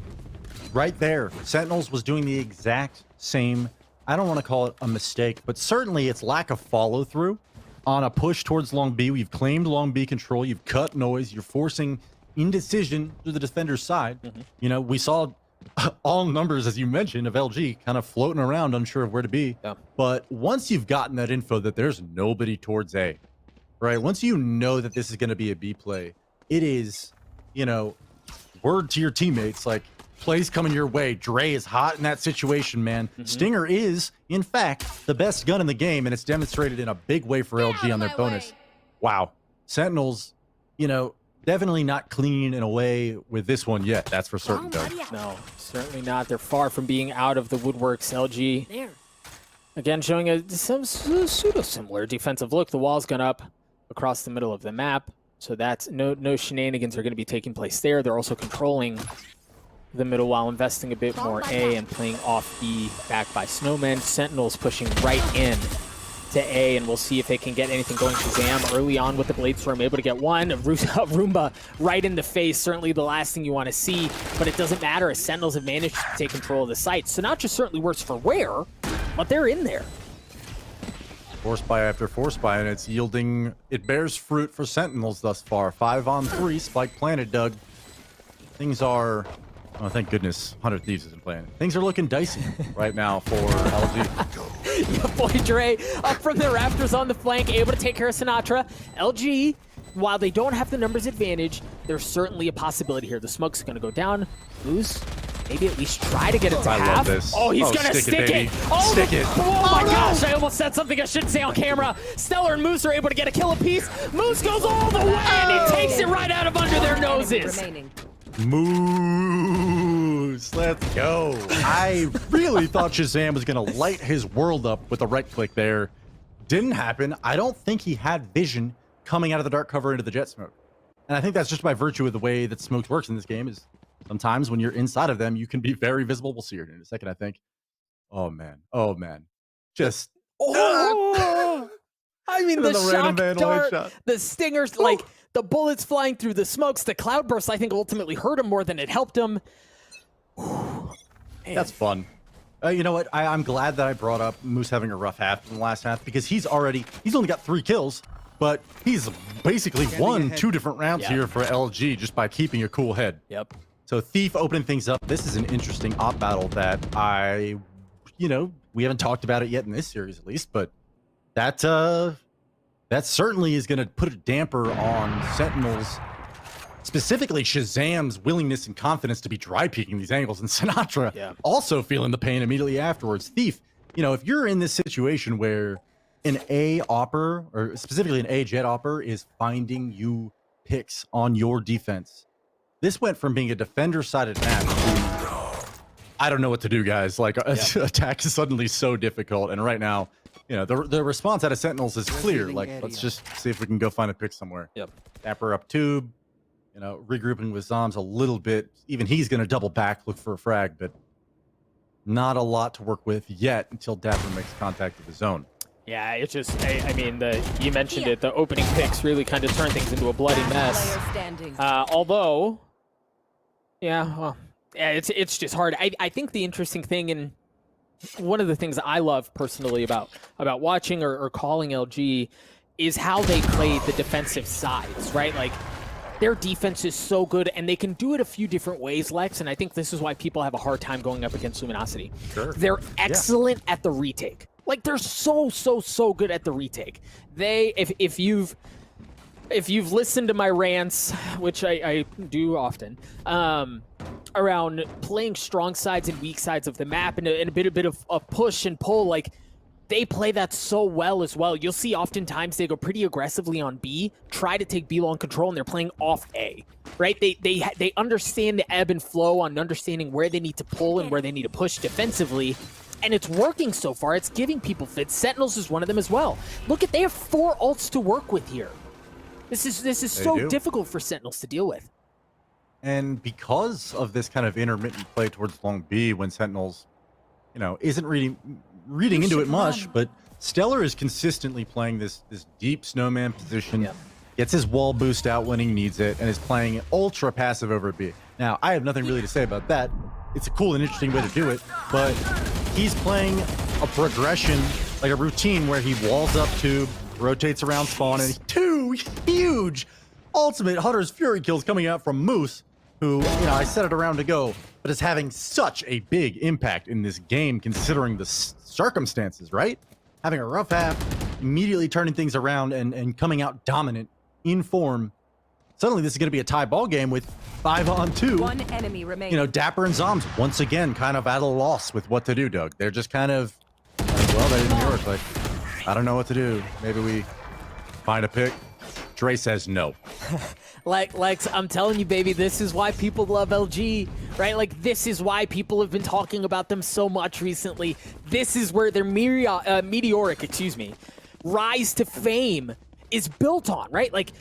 right there, Sentinels was doing the exact same, I don't want to call it a mistake, but certainly it's lack of follow-through on a push towards Long B. You've claimed Long B control. You've cut noise. You're forcing indecision to the defender's side. You know, we saw all numbers, as you mentioned, of LG kind of floating around, unsure of where to be. But once you've gotten that info that there's nobody towards A, right? Once you know that this is going to be a B play, it is, you know, word to your teammates, like, plays coming your way. Dre is hot in that situation, man. Stinger is, in fact, the best gun in the game, and it's demonstrated in a big way for LG on their bonus. Wow. Sentinels, you know, definitely not clean in a way with this one yet. That's for certain, Doug. No, certainly not. They're far from being out of the woodworks. LG, again, showing some pseudo-similar defensive look. The wall's gone up across the middle of the map, so that's no shenanigans are going to be taking place there. They're also controlling the middle while investing a bit more A and playing off B, back by Snowmen. Sentinels pushing right in to A, and we'll see if they can get anything going. Shazam early on with the Blade Storm, able to get one. Roomba right in the face, certainly the last thing you want to see, but it doesn't matter as Sentinels have managed to take control of the site. So not just certainly worse for wear, but they're in there. Force buy after force buy, and it's yielding, it bears fruit for Sentinels thus far. 5-on-3, Spike planted, Doug. Things are, oh, thank goodness 100 Thieves isn't playing. Things are looking dicey right now for LG. Yeah, boy Dre up from the rafters on the flank, able to take care of Sinatra. LG, while they don't have the numbers advantage, there's certainly a possibility here. The smoke's going to go down. Moose, maybe at least try to get it to half. Love this. Oh, he's going to stick it. Oh, stick it. Oh my gosh, I almost said something I shouldn't say on camera. Stellar and Moose are able to get a kill apiece. Moose goes all the way, and he takes it right out of under their noses. Moose, let's go. I really thought Shazam was going to light his world up with a right click there. Didn't happen. I don't think he had vision coming out of the dark cover into the jet smoke. And I think that's just by virtue of the way that smokes works in this game is sometimes when you're inside of them, you can be very visible. We'll see here in a second, I think. Oh, man. Oh, man. Just... Oh! I mean, the shock dart, the stingers, Ooh. like... The bullets flying through the smokes, the cloudburst, I think ultimately hurt him more than it helped him. That's fun. You know what? I'm glad that I brought up Moose having a rough half in the last half because he's only got 3 kills, but he's basically won 2 different rounds here for LG just by keeping a cool head. Yep. So Thief opening things up. This is an interesting op battle that we haven't talked about it yet in this series at least, but that certainly is going to put a damper on Sentinels, specifically Shazam's willingness and confidence to be dry peeking these angles, and Sinatra also feeling the pain immediately afterwards. Thief, you know, if you're in this situation where an A opper, or specifically an A jet opper, is finding you picks on your defense, this went from being a defender-sided match to, I don't know what to do, guys. Like, attack is suddenly so difficult, and right now, you know, the response out of Sentinels is clear. Like, let's just see if we can go find a pick somewhere. Dapper up tube, you know, regrouping with Zoms a little bit. Even he's going to double back, look for a frag, but not a lot to work with yet until Dapper makes contact with the zone. Yeah, it's just, I mean, you mentioned it, the opening picks really kind of turn things into a bloody mess. Although, well, it's just hard. I think the interesting thing, and one of the things I love personally about watching or calling LG is how they play the defensive sides, right? Like, their defense is so good, and they can do it a few different ways, Lex, and I think this is why people have a hard time going up against Luminosity. They're excellent at the retake. Like, they're so good at the retake. If you've if you've listened to my rants, which I do often, around playing strong sides and weak sides of the map and a bit of a push and pull, like, they play that so well as well. You'll see oftentimes they go pretty aggressively on B, try to take B long control, and they're playing off A, right? They understand the ebb and flow on understanding where they need to pull and where they need to push defensively. And it's working so far. It's giving people fits. Sentinels is one of them as well. Look at, they have 4 ults to work with here. This is so difficult for Sentinels to deal with. And because of this kind of intermittent play towards long B, when Sentinels, you know, isn't reading into it much, but Stellar is consistently playing this deep snowman position, gets his wall boost out when he needs it, and is playing ultra passive over B. Now, I have nothing really to say about that. It's a cool and interesting way to do it, but he's playing a progression, like a routine where he walls up tube, rotates around spawn, and 2 huge ultimate Hunter's Fury kills coming out from Moose, who, you know, I said it a round ago, but is having such a big impact in this game considering the circumstances, right? Having a rough half, immediately turning things around and coming out dominant in form. Suddenly this is going to be a tie ball game with 5-on-2. 1 enemy remaining. You know, Dapper and Zoms once again kind of at a loss with what to do, Doug. They're just kind of, well, they didn't work. Like, I don't know what to do. Maybe we find a pick. Dre says no. Like I'm telling you, baby, this is why people love LG, right? Like, this is why people have been talking about them so much recently. This is where their meteoric, rise to fame is built on, right? Like,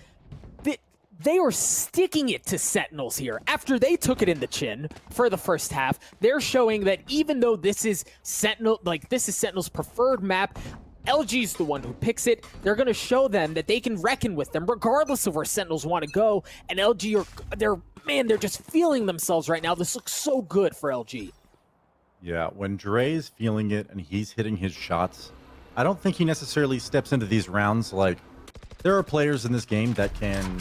they are sticking it to Sentinels here. After they took it in the chin for the first half, they're showing that even though this is Sentinel's preferred map, LG's the one who picks it. They're going to show them that they can reckon with them regardless of where Sentinels want to go. And LG they're just feeling themselves right now. This looks so good for LG. Yeah, when Dre's feeling it and he's hitting his shots, I don't think he necessarily steps into these rounds like, there are players in this game that can,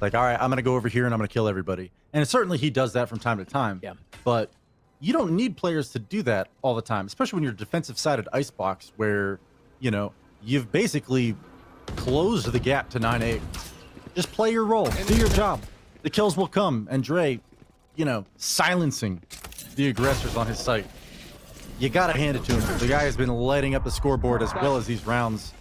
like, all right, I'm going to go over here and I'm going to kill everybody. And certainly he does that from time to time. Yeah. But you don't need players to do that all the time, especially when you're defensive-sided icebox where, you know, you've basically closed the gap to 9-8. Just play your role. Do your job. The kills will come. And Dre, you know, silencing the aggressors on his site. You got to hand it to him. The guy has been lighting up the scoreboard as well as these rounds.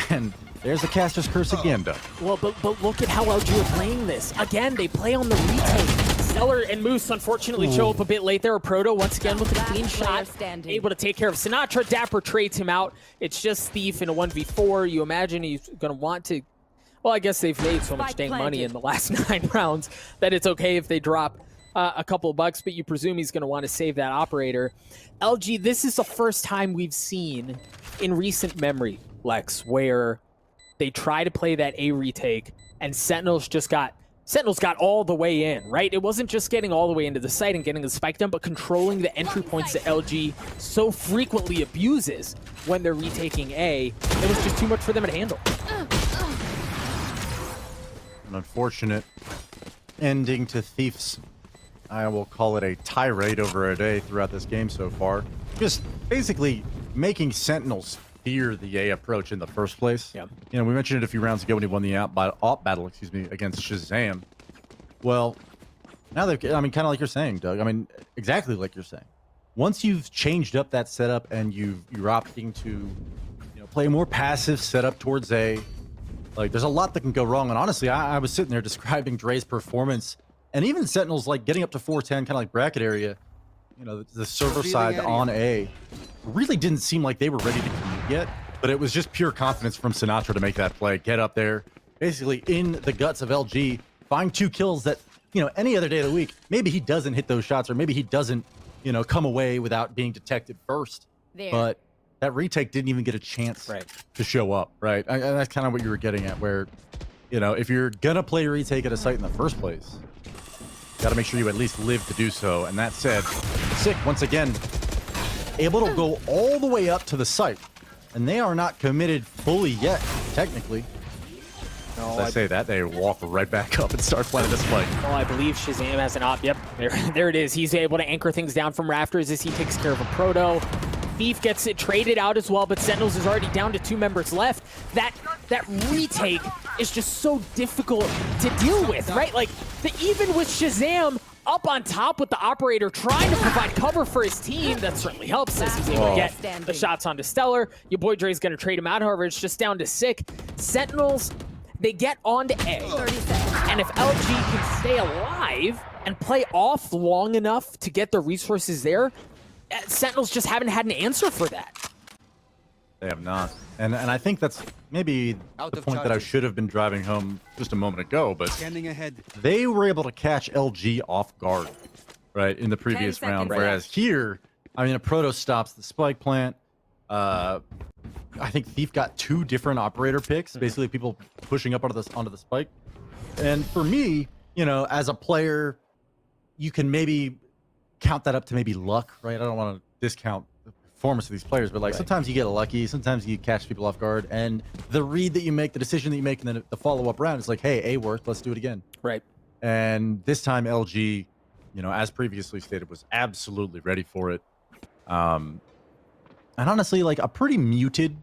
And there's the caster's curse again, Doug. Well, but look at how LG are playing this. Again, they play on the retake. Stellar and Moose unfortunately show up a bit late there. Proto once again with a clean shot, able to take care of Sinatra. Dapper trades him out. It's just Thief in a 1v4. You imagine he's going to want to... Well, I guess they've made so much dang money in the last 9 rounds that it's okay if they drop a couple of bucks, but you presume he's going to want to save that operator. LG, this is the first time we've seen in recent memory, Lex, where they try to play that A retake and Sentinels got all the way in, right? It wasn't just getting all the way into the site and getting the spike down, but controlling the entry points that LG so frequently abuses when they're retaking A. It was just too much for them to handle. An unfortunate ending to Thief's, I will call it a tirade over a day throughout this game so far. Just basically making Sentinels fear the A approach in the first place. Yeah. You know, we mentioned it a few rounds ago when he won the AWP battle, against Shazam. Well, now they've, I mean, kind of like you're saying, Doug. I mean, exactly like you're saying. Once you've changed up that setup and you're opting to, you know, play a more passive setup towards A, like, there's a lot that can go wrong. And honestly, I was sitting there describing Dre's performance, and even Sentinels, like, getting up to 410, kind of like bracket area, you know, the server side on A, really didn't seem like they were ready to commit yet, but it was just pure confidence from Sinatra to make that play, get up there, basically in the guts of LG, find 2 kills that, you know, any other day of the week, maybe he doesn't hit those shots, or maybe he doesn't, you know, come away without being detected first. But that retake didn't even get a chance to show up, right? And that's kind of what you were getting at, where, you know, if you're gonna play a retake at a site in the first place, got to make sure you at least live to do so. And that said, Sick, once again, able to go all the way up to the site. And they are not committed fully yet, technically. No, As I say that, they walk right back up and start playing this play. Well, I believe Shazam has an op. Yep, there it is. He's able to anchor things down from rafters as he takes care of a Proto. Thief gets it traded out as well, but Sentinels is already down to 2 members left. That that retake is just so difficult to deal with, right? Like, even with Shazam up on top with the operator trying to provide cover for his team, that certainly helps as he's able to get the shots onto Stellar. Your boy Dre's going to trade him out, however, it's just down to Sick. Sentinels, they get onto A. And if LG can stay alive and play off long enough to get the resources there, Sentinels just haven't had an answer for that. They have not. And I think that's maybe the point that I should have been driving home just a moment ago, but they were able to catch LG off guard, right, in the previous round, whereas here, I mean, a Proto stops the spike plant. I think Thief got 2 different operator picks, basically people pushing up onto the spike. And for me, you know, as a player, you can maybe count that up to maybe luck, right? I don't want to discount the performance of these players, but like sometimes you get lucky, sometimes you catch people off guard, and the read that you make, the decision that you make, and then the follow-up round is like, hey, A worked, let's do it again. Right. And this time LG, you know, as previously stated, was absolutely ready for it. And honestly, like a pretty muted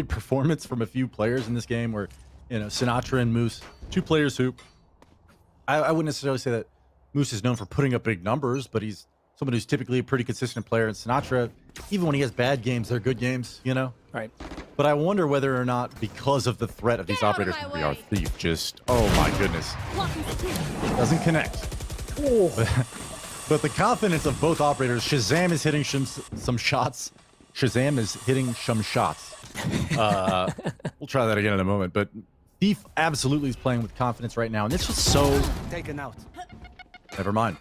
performance from a few players in this game where, you know, Sinatra and Moose, 2 players who I wouldn't necessarily say that Moose is known for putting up big numbers, but he's someone who's typically a pretty consistent player. And Sinatra, even when he has bad games, they're good games, you know? Right. But I wonder whether or not, because of the threat of these operators from VR Thief, just, oh my goodness, doesn't connect. But the confidence of both operators, Shazam is hitting some shots. Shazam is hitting some shots. We'll try that again in a moment, but Thief absolutely is playing with confidence right now, and it's just so... Taken out. Never mind.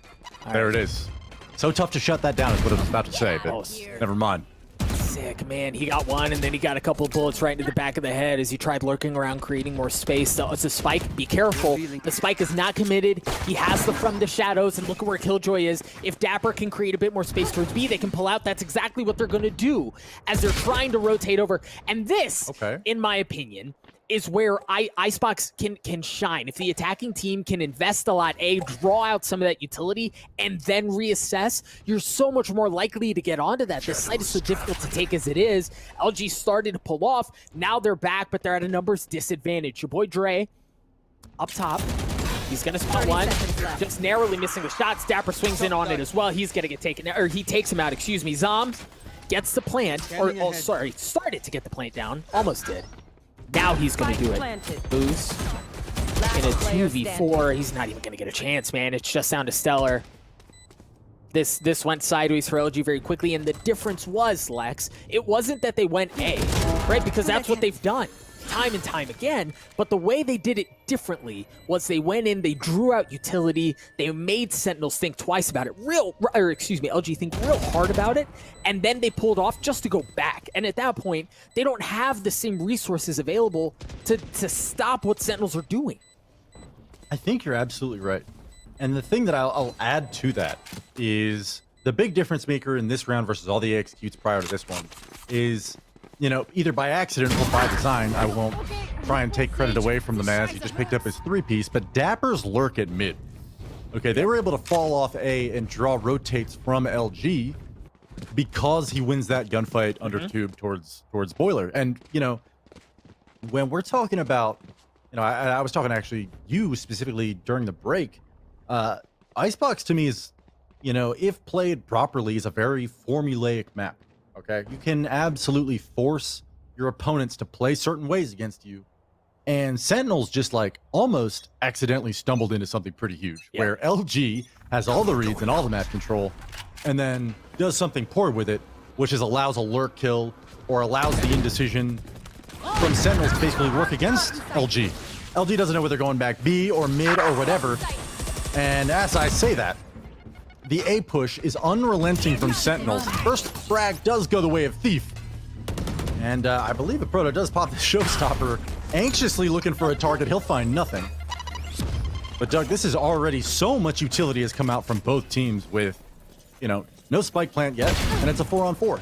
There it is. So tough to shut that down is what I was about to say, but never mind. Sick, man. He got one, and then he got a couple of bullets right into the back of the head as he tried lurking around, creating more space. So it's a spike. Be careful. The spike is not committed. He has the from the shadows, and look at where Killjoy is. If Dapper can create a bit more space towards B, they can pull out. That's exactly what they're going to do as they're trying to rotate over. And this, in my opinion, is where Icebox can shine. If the attacking team can invest a lot, draw out some of that utility, and then reassess, you're so much more likely to get onto that. This site is so difficult to take as it is. LG started to pull off. Now they're back, but they're at a numbers disadvantage. Your boy Dre, up top. He's going to spot one, just narrowly missing the shots. Dapper swings in on it as well. He's going to get taken, or he takes him out, excuse me. Zombs gets the plant, started to get the plant down. Almost did. Now he's going to do it. Boost. In a 2v4, he's not even going to get a chance, man. It's just down to Stellar. This went sideways for LG very quickly, and the difference was, Lex, it wasn't that they went A, right? Because that's what they've done time and time again, but the way they did it differently was they went in, they drew out utility, they made Sentinels think twice about it, LG think real hard about it, and then they pulled off just to go back. And at that point, they don't have the same resources available to stop what Sentinels are doing. I think you're absolutely right. And the thing that I'll add to that is the big difference maker in this round versus all the executes prior to this one is, you know, either by accident or by design. I won't try and take credit away from the man as he just picked up his 3-piece, but Dapper's lurk at mid. Okay, they were able to fall off A and draw rotates from LG because he wins that gunfight under tube towards Boiler. And, you know, when we're talking about, you know, I was talking to actually you specifically during the break, Icebox to me is, you know, if played properly, is a very formulaic map. Okay, you can absolutely force your opponents to play certain ways against you. And Sentinels just like almost accidentally stumbled into something pretty huge, where LG has all the reads and all the map control, and then does something poor with it, which is allows a lurk kill or allows the indecision from Sentinels to basically work against LG. LG doesn't know whether they're going back B or mid or whatever. And as I say that, the A push is unrelenting from Sentinels. First frag does go the way of Thief. And I believe the Proto does pop the showstopper, anxiously looking for a target. He'll find nothing. But Doug, this is already so much utility has come out from both teams with, you know, no spike plant yet, and it's a 4-on-4.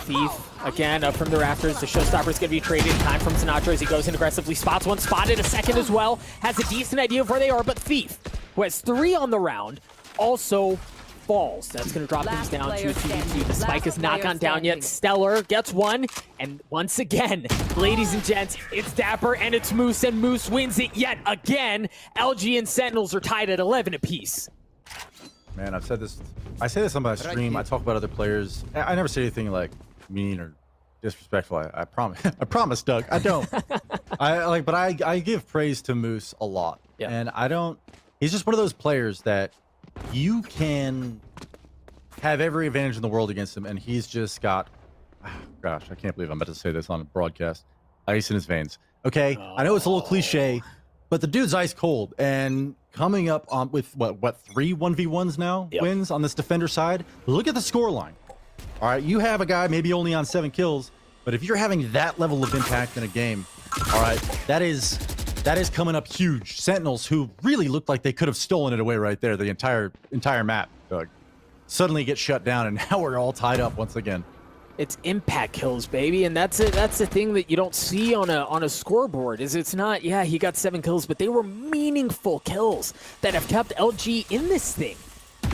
Thief, again, up from the rafters. The showstopper is going to be traded. Time from Sinatra as he goes in aggressively. Spots one, spotted a second as well. Has a decent idea of where they are, but Thief, who has 3 on the round, also falls. That's going to drop things down to 2v2. The spike Last is not player gone down yet. standing. Stellar gets one. And once again, ladies and gents, it's Dapper and it's Moose, and Moose wins it yet again. LG and Sentinels are tied at 11 apiece. Man, I've said this. I say this on my stream. I talk about other players. I never say anything like mean or disrespectful. I promise. I promise, Doug. I don't. But I give praise to Moose a lot. Yeah. And I don't. He's just one of those players that you can have every advantage in the world against him, and he's just got. Gosh, I can't believe I'm about to say this on a broadcast. Ice in his veins. Okay, I know it's a little cliche, but the dude's ice cold, and coming up on with what 3 1v1s now wins on this defender side. Look at the score line. All right, you have a guy maybe only on 7 kills, but if you're having that level of impact in a game, all right, that is coming up huge. Sentinels, who really looked like they could have stolen it away right there, the entire map, Doug, suddenly get shut down, and now we're all tied up once again. It's impact kills, baby, and that's it. That's the thing that you don't see on a scoreboard. Is it's not, yeah, he got 7 kills, but they were meaningful kills that have kept LG in this thing.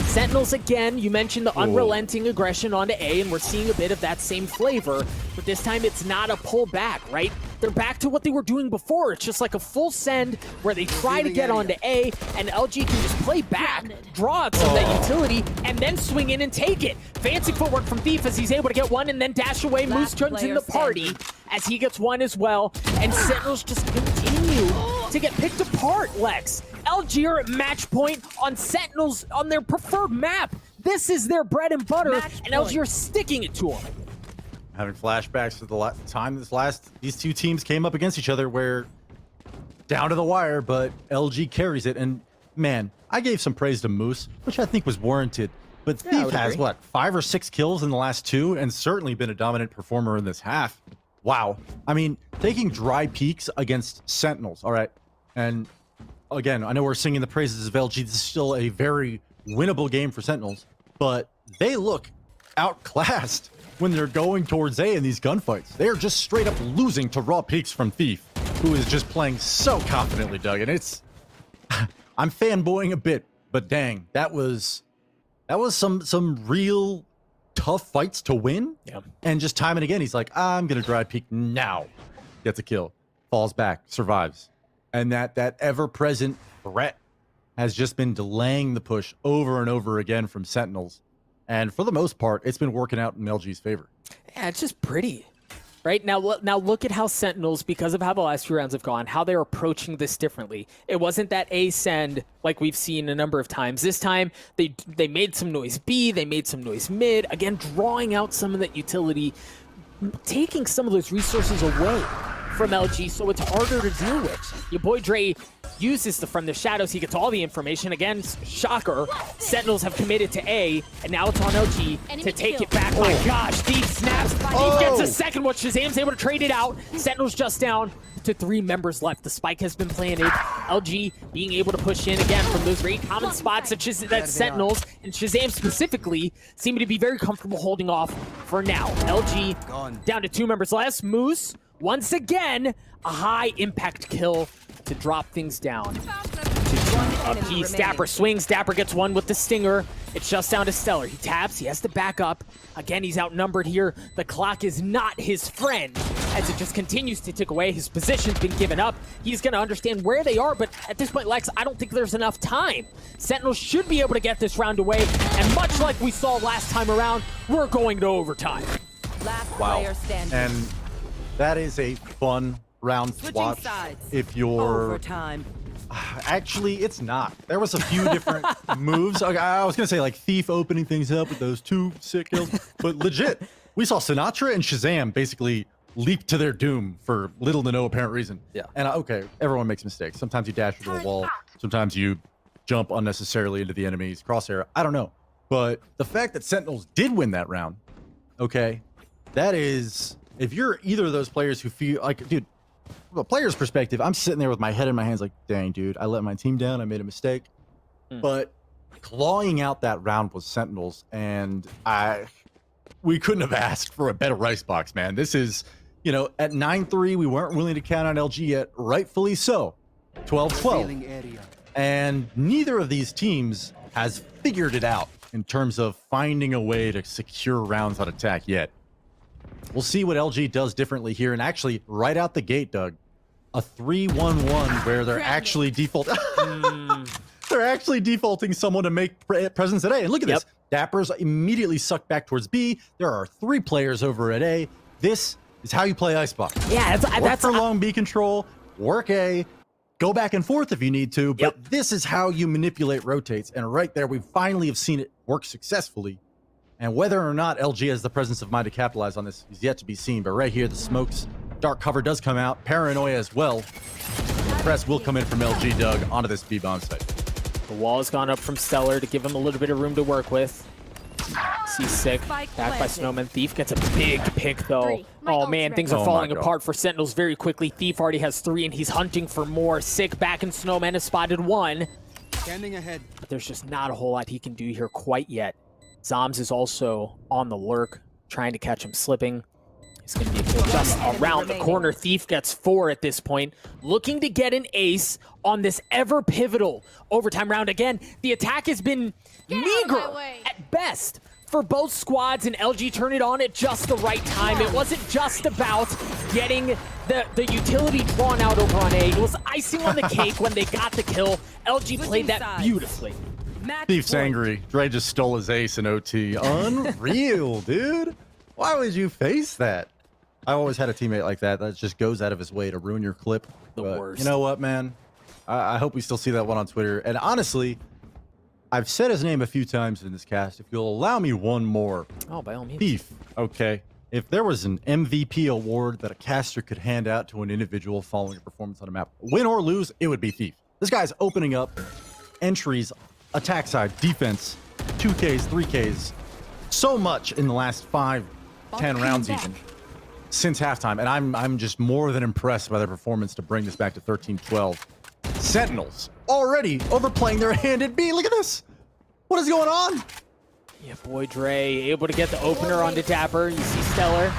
Sentinels again, you mentioned the unrelenting aggression onto A, and we're seeing a bit of that same flavor, but this time it's not a pullback, right? They're back to what they were doing before. It's just like a full send where they try to get onto A, and LG can just play back, draw out some of that utility, and then swing in and take it. Fancy footwork from Thief as he's able to get one and then dash away. Moose joins in the party as he gets one as well, and Sentinels just continue to get picked apart, Lex. LG are at match point on Sentinels on their preferred map. This is their bread and butter, and LG are sticking it to them. Having flashbacks to the time these two teams came up against each other, where down to the wire, but LG carries it. And man, I gave some praise to Moose, which I think was warranted. But Thief has what, 5 or 6 kills in the last 2, and certainly been a dominant performer in this half. Wow. I mean, taking dry peaks against Sentinels. All right, and again, I know we're singing the praises of LG. This is still a very winnable game for Sentinels, but they look outclassed when they're going towards A in these gunfights. They are just straight up losing to raw peaks from Thief, who is just playing so confidently, Doug. And it's, I'm fanboying a bit, but dang, that was some real tough fights to win. Yeah. And just time and again, he's like, I'm gonna dry peek now. Gets a kill, falls back, survives. And that ever-present threat has just been delaying the push over and over again from Sentinels. And for the most part, it's been working out in LG's favor. Yeah, it's just pretty. Right? Now look at how Sentinels, because of how the last few rounds have gone, how they're approaching this differently. It wasn't that A send like we've seen a number of times. This time, they made some noise B, they made some noise mid, again, drawing out some of that utility, taking some of those resources away from LG, so it's harder to deal with. Your boy Dre uses from the shadows, he gets all the information. Again, shocker, Sentinels have committed to A, and now it's on LG to take it back. My gosh, Thief snaps. Thief gets a second one. Shazam's able to trade it out. Sentinels just down to 3 members left. The spike has been planted. LG being able to push in again from those very common spots, such as that Sentinels and Shazam specifically seem to be very comfortable holding off for now. LG down to 2 members less. Moose, once again, a high impact kill to drop things down to 2 apiece. Dapper swings. Dapper gets one with the stinger. It's just down to Stellar. He taps. He has to back up. Again, he's outnumbered here. The clock is not his friend as it just continues to tick away. His position's been given up. He's going to understand where they are, but at this point, Lex, I don't think there's enough time. Sentinels should be able to get this round away, and much like we saw last time around, we're going to overtime. Last player standing. And that is a fun round to watch. If you're overtime. Actually, it's not. There was a few different moves. I was gonna say like Thief opening things up with those 2 sick kills, but legit, we saw Sinatra and Shazam basically leap to their doom for little to no apparent reason. Yeah. And okay, everyone makes mistakes. Sometimes you dash into a wall. Sometimes you jump unnecessarily into the enemy's crosshair. I don't know. But the fact that Sentinels did win that round, okay, that is, if you're either of those players who feel like, dude, from a player's perspective, I'm sitting there with my head in my hands like, dang, dude, I let my team down. I made a mistake. But clawing out that round was Sentinels, and we couldn't have asked for a better icebox, man. This is, you know, at 9-3, we weren't willing to count on LG yet, rightfully so. 12-12. And neither of these teams has figured it out in terms of finding a way to secure rounds on attack yet. We'll see what LG does differently here. And actually, right out the gate, Doug, a 3-1-1 where they're actually they're actually defaulting someone to make presence at A. And look at this. Dappers immediately sucked back towards B. There are 3 players over at A. This is how you play Icebox. Yeah, that's for long B control, work A, go back and forth if you need to, but this is how you manipulate rotates. And right there, we finally have seen it work successfully. And whether or not LG has the presence of mind to capitalize on this is yet to be seen. But right here, the smokes, dark cover does come out. Paranoia as well. The press will come in from LG, Doug, onto this B-bomb site. The wall has gone up from Stellar to give him a little bit of room to work with. C6, back by Snowman. Thief gets a big pick, though. Oh, man, things are falling apart for Sentinels very quickly. Thief already has 3, and he's hunting for more. Sick back, and Snowman has spotted 1. Standing ahead. But there's just not a whole lot he can do here quite yet. Zoms is also on the lurk, trying to catch him slipping. He's going to be just around the corner. Thief gets 4 at this point, looking to get an ace on this ever-pivotal overtime round. Again, the attack has been meager at best for both squads, and LG turned it on at just the right time. It wasn't just about getting the utility drawn out over on A. It was icing on the cake when they got the kill. LG played that beautifully. Thief's angry. Dre just stole his ace in OT. Unreal, dude. Why would you face that? I always had a teammate like that just goes out of his way to ruin your clip. The worst. You know what, man? I hope we still see that one on Twitter. And honestly, I've said his name a few times in this cast. If you'll allow me one more. Oh, by all means. Thief, okay. If there was an MVP award that a caster could hand out to an individual following a performance on a map, win or lose, it would be Thief. This guy's opening up entries, attack side, defense, 2Ks, 3Ks, so much in the last 5, 10 rounds even, since halftime. And I'm just more than impressed by their performance to bring this back to 13-12. Sentinels already overplaying their hand at B. Look at this. What is going on? Yeah, boy, Dre able to get the opener onto Dapper. You see Stellar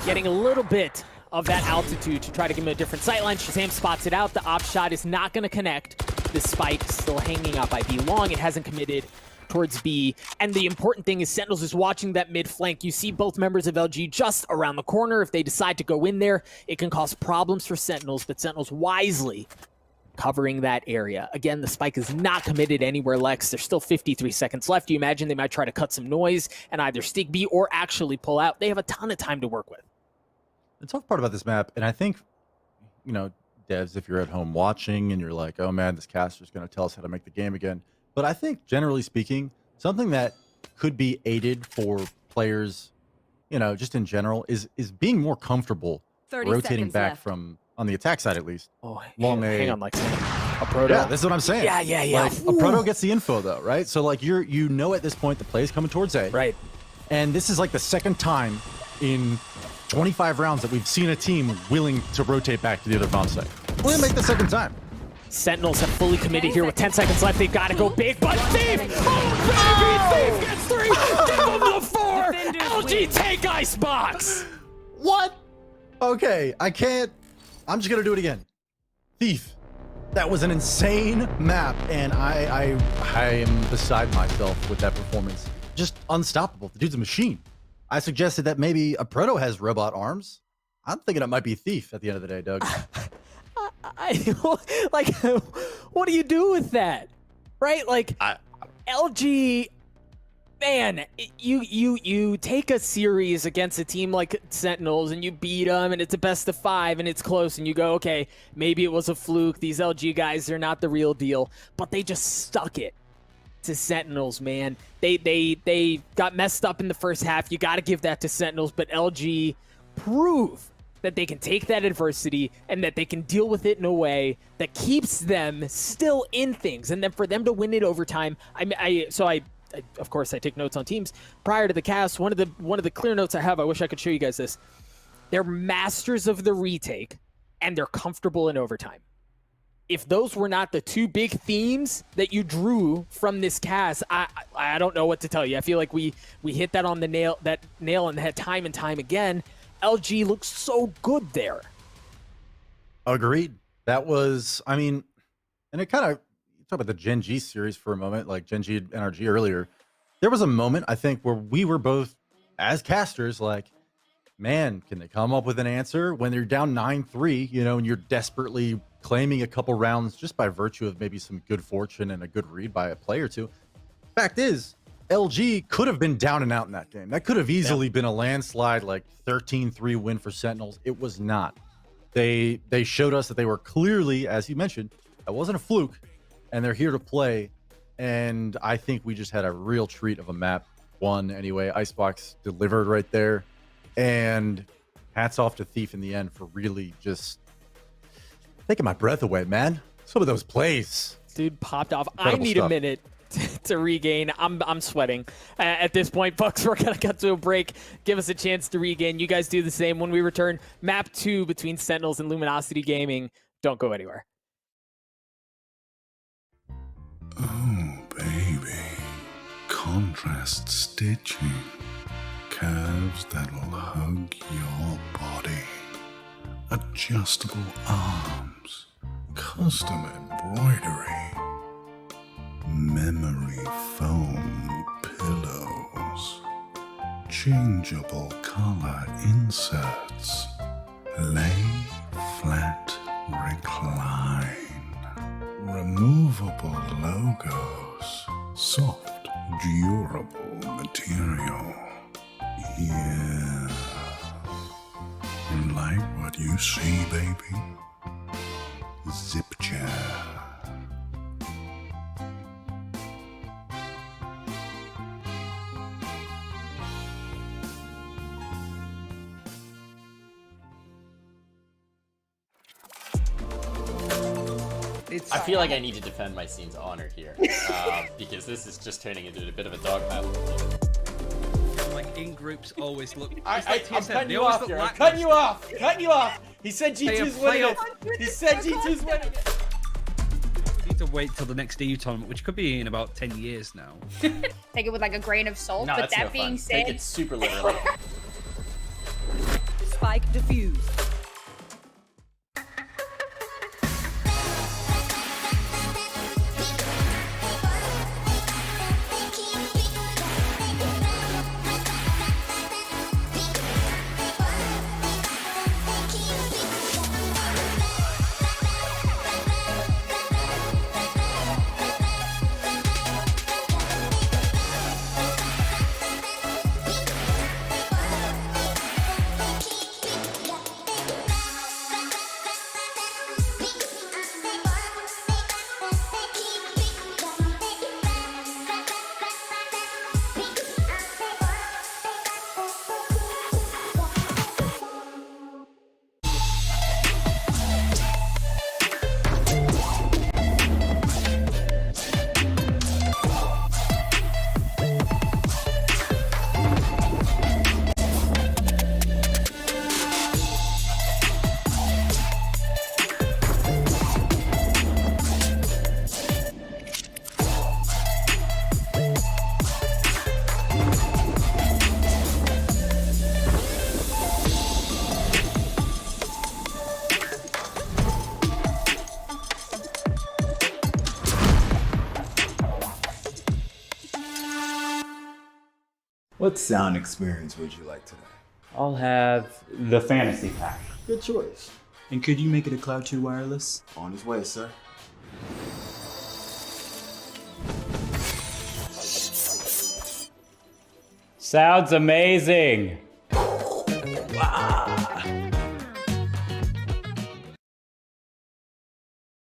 getting a little bit of that altitude to try to give him a different sightline. Shazam spots it out. The op shot is not going to connect. The spike still hanging out by B long. It hasn't committed towards B. And the important thing is Sentinels is watching that mid flank. You see both members of LG just around the corner. If they decide to go in there, it can cause problems for Sentinels, but Sentinels wisely covering that area. Again, the spike is not committed anywhere, Lex. There's still 53 seconds left. You imagine they might try to cut some noise and either stick B or actually pull out. They have a ton of time to work with. The tough part about this map, and I think, you know, devs, if you're at home watching and you're like, oh man, this caster's going to tell us how to make the game again. But I think, generally speaking, something that could be aided for players, you know, just in general, is being more comfortable rotating back from, on the attack side at least. Oh, hang on, like a proto. Yeah, that's what I'm saying. Yeah. Like, a proto gets the info though, right? So like you know at this point the play is coming towards A. Right. And this is like the second time in 25 rounds that we've seen a team willing to rotate back to the other bomb site. We're gonna make the second time. Sentinels have fully committed here with 10 seconds left. They've got to go big, but Thief! Oh, baby! Thief gets 3! Give him the 4! LG take Icebox! What? Okay, I can't. I'm just gonna do it again. Thief. That was an insane map, and I am beside myself with that performance. Just unstoppable. The dude's a machine. I suggested that maybe a proto has robot arms. I'm thinking it might be Thief at the end of the day, Doug. Like, what do you do with that? Right? Like, LG, man, you take a series against a team like Sentinels and you beat them and it's a best of 5 and it's close and you go, okay, maybe it was a fluke. These LG guys, they're not the real deal. But they just stuck it to Sentinels, man. They got messed up in the first half. You got to give that to Sentinels, but LG prove that they can take that adversity and that they can deal with it in a way that keeps them still in things. And then for them to win it overtime, of course I take notes on teams prior to the cast. One of the clear notes I have, I wish I could show you guys this. They're masters of the retake and they're comfortable in overtime. If those were not the 2 big themes that you drew from this cast, I don't know what to tell you. I feel like we hit that on the nail on the head time and time again. LG looks so good there. Agreed. That was, I mean, and it kind of, talk about the Gen G series for a moment, like Gen G NRG earlier. there was a moment, I think, where we were both, as casters, like, man, can they come up with an answer when they're down 9-3, you know, and you're desperately claiming a couple rounds just by virtue of maybe some good fortune and a good read by a play or two. Fact is, LG could have been down and out in that game. That could have easily been a landslide, like 13-3 win for Sentinels. It was not. They showed us that they were clearly, as you mentioned, that wasn't a fluke, and they're here to play. And I think we just had a real treat of a map. One anyway. Icebox delivered right there. And hats off to Thief in the end for really just taking my breath away, man. Some of those plays. Dude popped off. Incredible I need stuff. a minute to regain. I'm sweating at this point, folks. We're gonna cut to a break. Give us a chance to regain. You guys do the same. When we return, map 2 between Sentinels and Luminosity Gaming. Don't go anywhere. Oh, baby. Contrast stitching. Curves that'll hug your body. Adjustable arms. Custom embroidery. Memory foam pillows. Changeable color inserts. Lay flat, recline. Removable logos. Soft, durable material. Yeah. Like what you see, baby? Zip chair. I feel like I need to defend my scene's honor here, because this is just turning into a bit of a dog battle. Like in groups always look. I'm cutting you off here. I'm cutting you off. Cutting you off. He said G2's winning it. He said G2's winning it. We need to wait till the next EU tournament, which could be in about 10 years now. Take it with like a grain of salt. No, but that's that no being fun. said, Take it super literally. Spike defused. What sound experience would you like today? I'll have the fantasy pack. Good choice. And could you make it a Cloud 2 wireless? On his way, sir. Sounds amazing. Wow.